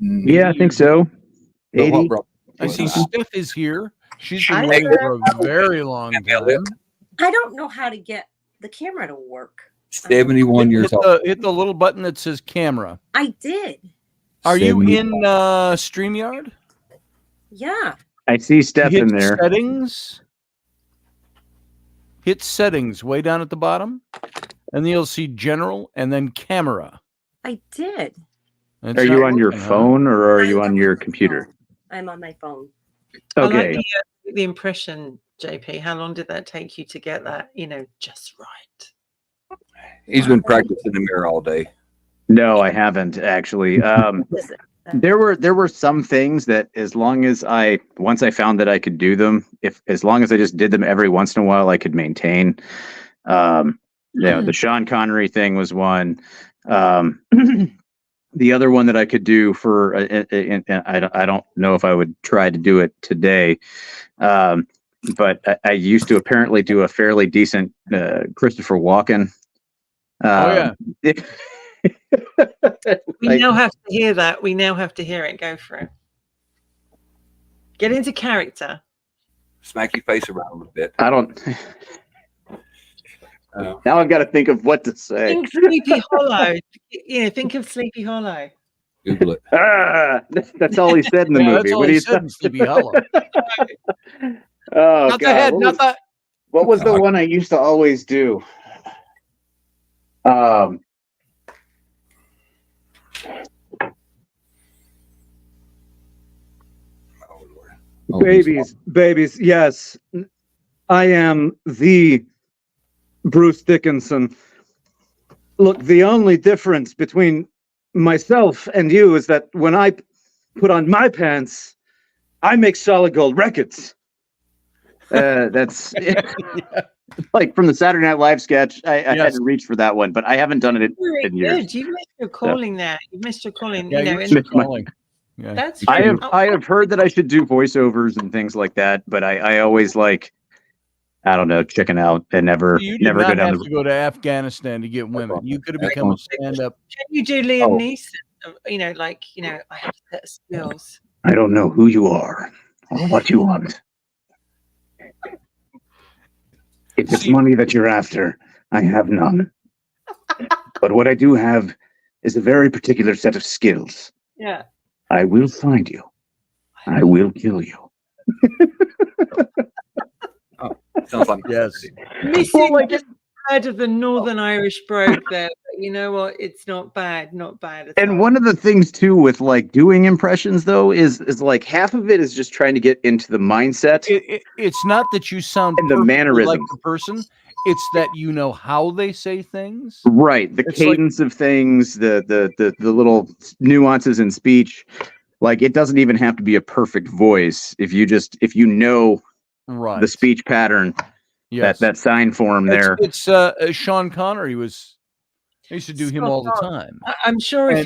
Yeah, I think so. 80. I see Steph is here. She's been waiting for a very long time. I don't know how to get the camera to work. 71 years old. Hit the little button that says camera. I did. Are you in StreamYard? Yeah. I see Steph in there. Settings. Hit settings way down at the bottom. And then you'll see general and then camera. I did. Are you on your phone or are you on your computer? I'm on my phone. Okay. I like the impression, JP. How long did that take you to get that, just right? He's been practicing in the mirror all day. No, I haven't actually. There were some things that once I found that I could do them, as long as I just did them every once in a while, I could maintain. The Sean Connery thing was one. The other one that I could do for, and I don't know if I would try to do it today, but I used to apparently do a fairly decent Christopher Walken. We now have to hear that. We now have to hear it. Go for it. Get into character. Smack your face around a little bit. I don't. Now I've got to think of what to say. Think Sleepy Hollow. Think of Sleepy Hollow. Google it. That's all he said in the movie. That's all what he said in Sleepy Hollow. Oh, not God. The head, what was the one I used to always do? Babies, yes. I am the Bruce Dickinson. Look, the only difference between myself and you is that when I put on my pants, I make solid gold records. That's like from the Saturday Night Live sketch. I had to reach for that one, but I haven't done it in years. You missed your calling there. You missed your calling. Yeah, you missed calling. Yeah. That's I have heard that I should do voiceovers and things like that, but I always I don't know, chicken out and never go down have to go to Afghanistan to get women. You could have become a stand-up. Can you do Liam Neeson? I have set of skills. I don't know who you are or what you want. If it's money that you're after, I have none. But what I do have is a very particular set of skills. Yeah. I will find you. I will kill you. Sounds like yes. bad of the Northern Irish brogue there, but you know what? It's not bad. Not bad at all. And one of the things too with like doing impressions though is like half of it is just trying to get into the mindset It's not that you sound and the perfectly mannerisms. like the person. It's that you know how they say things. Right. The It's cadence of things, the little nuances in speech. Like it doesn't even have to be a perfect voice if you know Right. the speech pattern, Yes. that sign form there. It's Sean Connery I used to do him all the time. I'm sure And-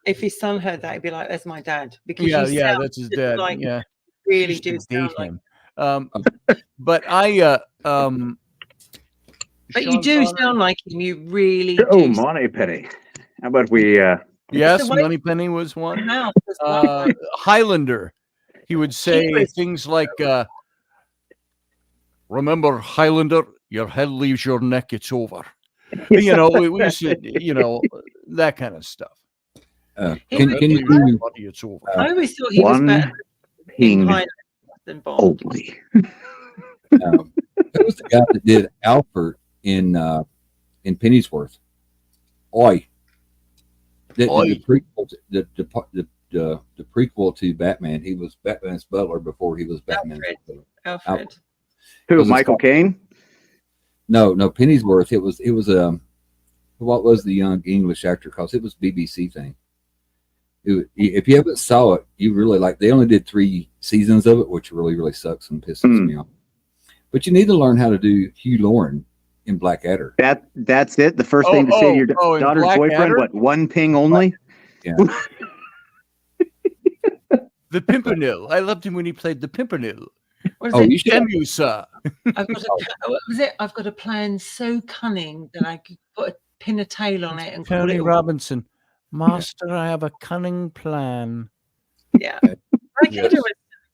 if his son heard that, he'd be like, "That's my dad." Because Yeah, you yeah, sound that's his just dad. like Yeah. really Used to do sound date like. him. But I But you Sean do Connery? sound like him. You really Oh, do. Money Penny. How about we Yes, the way- Moneypenny was one. Mouth as well. Highlander. He would say was- things like, remember, Highlander, your head leaves your neck, it's over. You know, we used to, that kind of stuff. He Can was- you Leaves your do body, it's over. I always thought he was one better in ping Highlander than Bond. only? who was the guy that did Alfred in Pennyworth? Oi. The prequel the prequel to Batman. He was Batman's butler before he was Batman's butler. Alfred. Who? Was it Michael Scott? Caine? No, Pennyworth. It was what was the young English actor called? It was BBC thing. If you haven't saw it, you really they only did 3 seasons of it, which really sucks and pisses me off. But you need to learn how to do Hugh Lauren in Blackadder. That's it. The first thing to say to your in daughter's boyfriend. Blackadder? What? One ping only? Yeah. The Pimpernel. I loved him when he played the Pimpernel. What is Oh, it? you should. Damn you, sir. What was it? I've got a plan so cunning that I could pin a tail on it and call Tony it. Robinson. Master, I have a cunning plan. Yeah. Blackadder Yes. was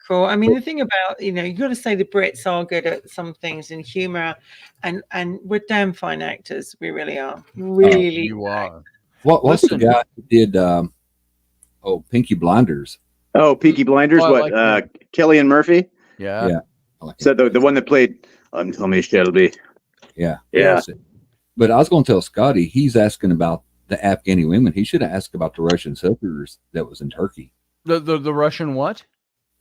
cool. I mean, the thing about, you got to say the Brits are good at some things in humor, and we're damn fine actors. We really are. Really. You are. What's Listen. the guy who did Pinky Blinders? Oh, Peaky Blinders. Oh, I What? like that. Cillian Murphy. Yeah. Yeah. I like So the one that played I'm Tommy Shelby. Yeah. Yeah. But I was going to tell Scotty, he's asking about the Afghani women. He should have asked about the Russian hookers that was in Turkey. The Russian what?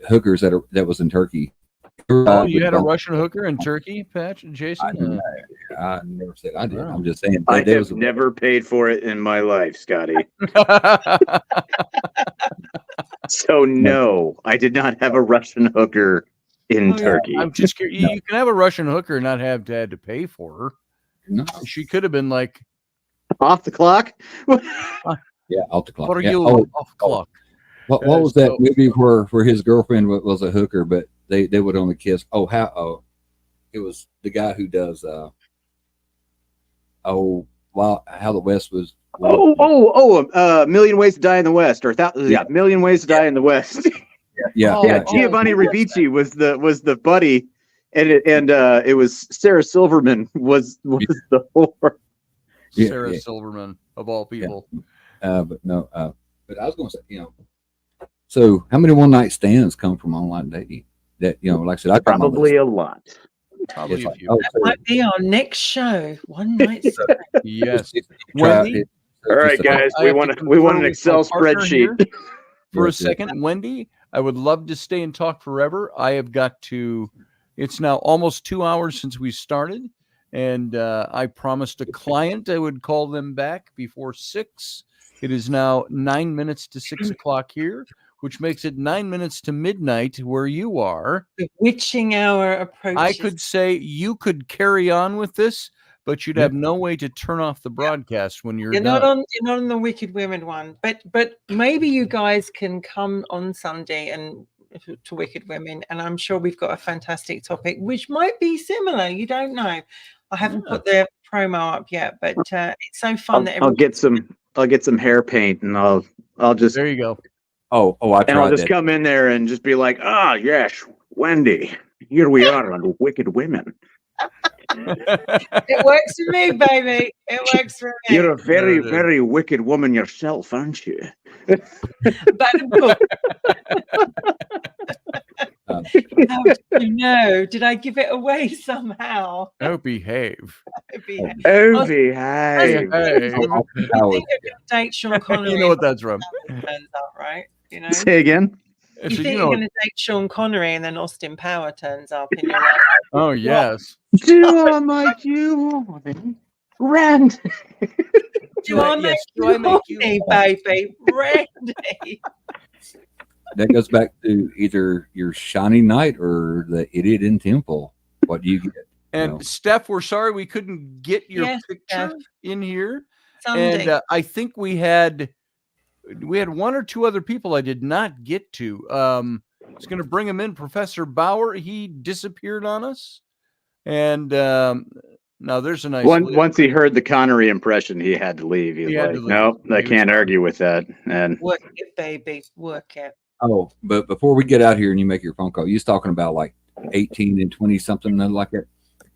Hookers that was in Turkey. Oh, you had a Russian hooker in Turkey, Jason? I never said I did. Wow. I'm just saying. I there have never paid for it in my life, Scotty. So no, I did not have a Russian hooker in Oh, yeah. Turkey. I'm just curious. No. You can have a Russian hooker and not have had to pay for her. No. She could have been like, Off the clock. Yeah, off the clock. what are Yeah. you Oh, off clock? what was that movie where his girlfriend was a hooker, but they would only kiss? It was the guy who does How the West Was. A Million Ways to Die in the West, or Million Ways to Die in the West. Yeah. Oh, Yeah, Giovanni Ribisi was the buddy, and it was Sarah Silverman was the whore. Yeah, Sarah yeah. Silverman, of all people. But no. But I was going to say, so how many one night stands come from online dating? That like I said, I got my Probably list. a lot. Probably It's a like, few. That might be our next show. One night. stand. Yes. Try Wendy? it. All right, Just a- guys, I we have want to we want confirm an with Excel my partner spreadsheet. here for a Yes, yes. second. Wendy, I would love to stay and talk forever. I have got to, it's now almost 2 hours since we started. And I promised a client I would call them back before 6. It is now 9 minutes to 6 o'clock here, which makes it 9 minutes to midnight where you are. The witching hour approaches. I could say you could carry on with this, but you'd have no way to turn off the broadcast when you're You're done. not on the Wicked Women one, but maybe you guys can come on Sunday and to Wicked Women, and I'm sure we've got a fantastic topic which might be similar. You don't know. I haven't put the promo up yet, but it's so fun that I'll get some hair paint, and I'll just There you go. Oh, I and I'll tried just that. come in there and just be like, yes, Wendy, here we are on Wicked Women. It works for me, baby. It works for me. You're a very, it is. very wicked woman yourself, aren't you? But Um, how did you know? Did I give it away somehow? Oh, behave. Obi, Hey, hey. You think you're going to date Sean Connery? You know what that's from. Turns out, right? You know, Say again. I you said, think you you're know, going to date Sean Connery, and then Austin Power turns up, and you're like, oh yes. Do I make you Rand? "Do I make Do I make you you horny, baby, Randy?" That goes back to either your shining knight or the idiot in temple. What do you get? And No. Steph, we're sorry we couldn't get your Yes, picture Steph. in here. Someday. And I think we had one or two other people I did not get to. I was going to bring him in, Professor Bauer. He disappeared on us. And now there's a nice Once he heard the Connery impression, he had to leave. He was had like, to leave. "Nope, I He was can't gone. argue with that." And Work it, baby, work it. Oh, but before we get out here and you make your phone call, you was talking about like 18 and 20 something like that.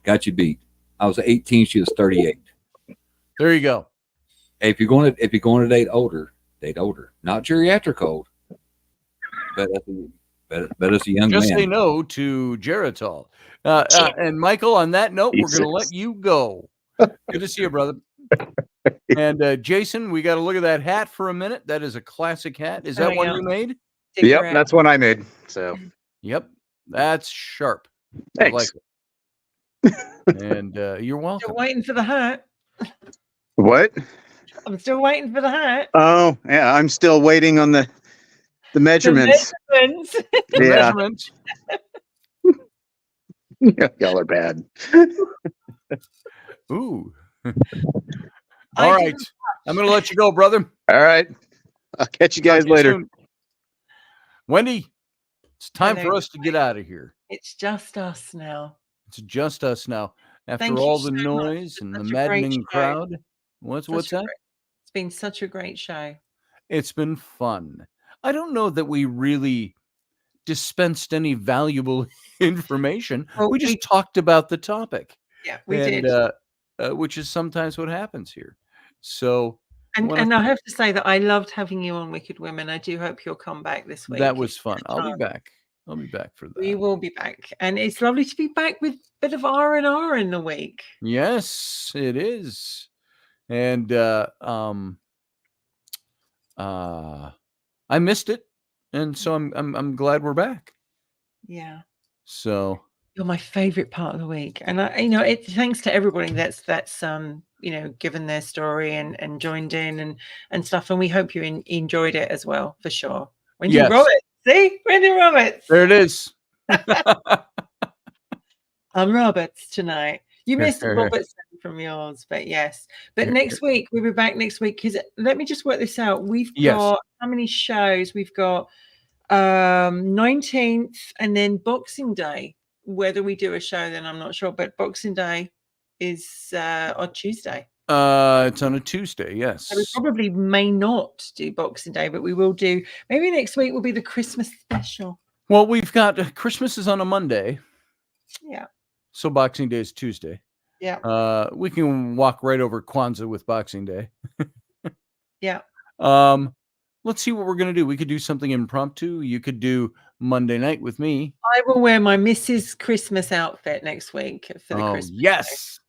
Got you beat. I was 18. She was 38. There you go. Hey, if you're going to date older, not geriatric old. But as a young Just man. say no to Geritol. And Michael, on that note, we're going to let you go. Good to see you, brother. And Jason, we got to look at that hat for a minute. That is a classic hat. Is that one you made? yep, that's one I made. So Yep, that's sharp. thanks. I like it. And you're welcome. Still waiting for the hat. What? I'm still waiting for the hat. Oh, yeah, I'm still waiting on the measurements. Measurements. The Yeah. measurements. Y'all are bad. Ooh. All right. I'm going to let you go, brother. All right. I'll catch you guys Talk to you later. soon. Wendy, it's time Hello. for us to get out of here. It's just us now. It's just us now. After Thank you all the so much noise for and the such a great maddening show. crowd. What's that? It's been such a great show. It's been fun. I don't know that we really dispensed any valuable information. Well, we just talked about the topic. Yeah, we did. Which is sometimes what happens here. So, And I have to say that I loved having you on Wicked Women. I do hope you'll come back this week. That was fun. I'll be back. I'll be back for that. We will be back. And it's lovely to be back with a bit of R&R in the week. Yes, it is. And I missed it. And so I'm glad we're back. Yeah. So you're my favorite part of the week. And thanks to everybody that's given their story and joined in and stuff. And we hope you enjoyed it as well, for sure. Wendy Roberts. See? Wendy Roberts. There it is. I'm Roberts tonight. You missed Robertson from yours, but yes. But next week, we'll be back next week. Because let me just work this out. We've got how many shows? We've got 19th and then Boxing Day. Whether we do a show, then I'm not sure. But Boxing Day is on Tuesday. It's on a Tuesday, yes. So we probably may not do Boxing Day, but we will do. Maybe next week will be the Christmas special. Well, we've got Christmas is on a Monday. Yeah. So Boxing Day is Tuesday. Yeah. We can walk right over Kwanzaa with Boxing Day. Yeah. Let's see what we're going to do. We could do something impromptu. You could do Monday night with me. I will wear my Mrs. Christmas outfit next week for the Christmas. Yes.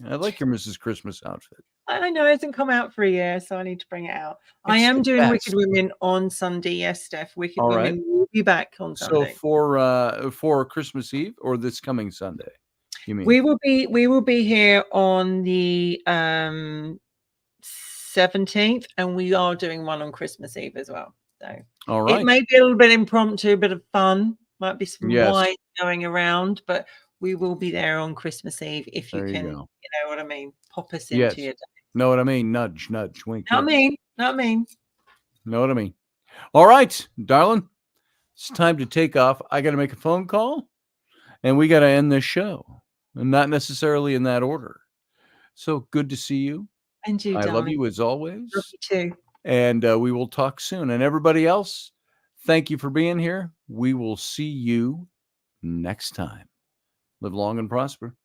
I like your Mrs. Christmas outfit. I know it hasn't come out for a year, so I need to bring it out. I am doing Wicked Women on Sunday. Yes, Steph. Wicked Women will be back on Sunday. So for Christmas Eve or this coming Sunday, you mean? We will be here on the 17th, and we are doing one on Christmas Eve as well. So all right. It may be a little bit impromptu, a bit of fun. Might be some wine going around, but we will be there on Christmas Eve if you can. You know what I mean? Pop us into your day. Know what I mean? Nudge, nudge, wink. Not mean. Know what I mean? All right, darling. It's time to take off. I got to make a phone call, and we got to end this show, and not necessarily in that order. So good to see you. And you, I darling. love you as always. Love you too. And we will talk soon. And everybody else, thank you for being here. We will see you next time. Live long and prosper.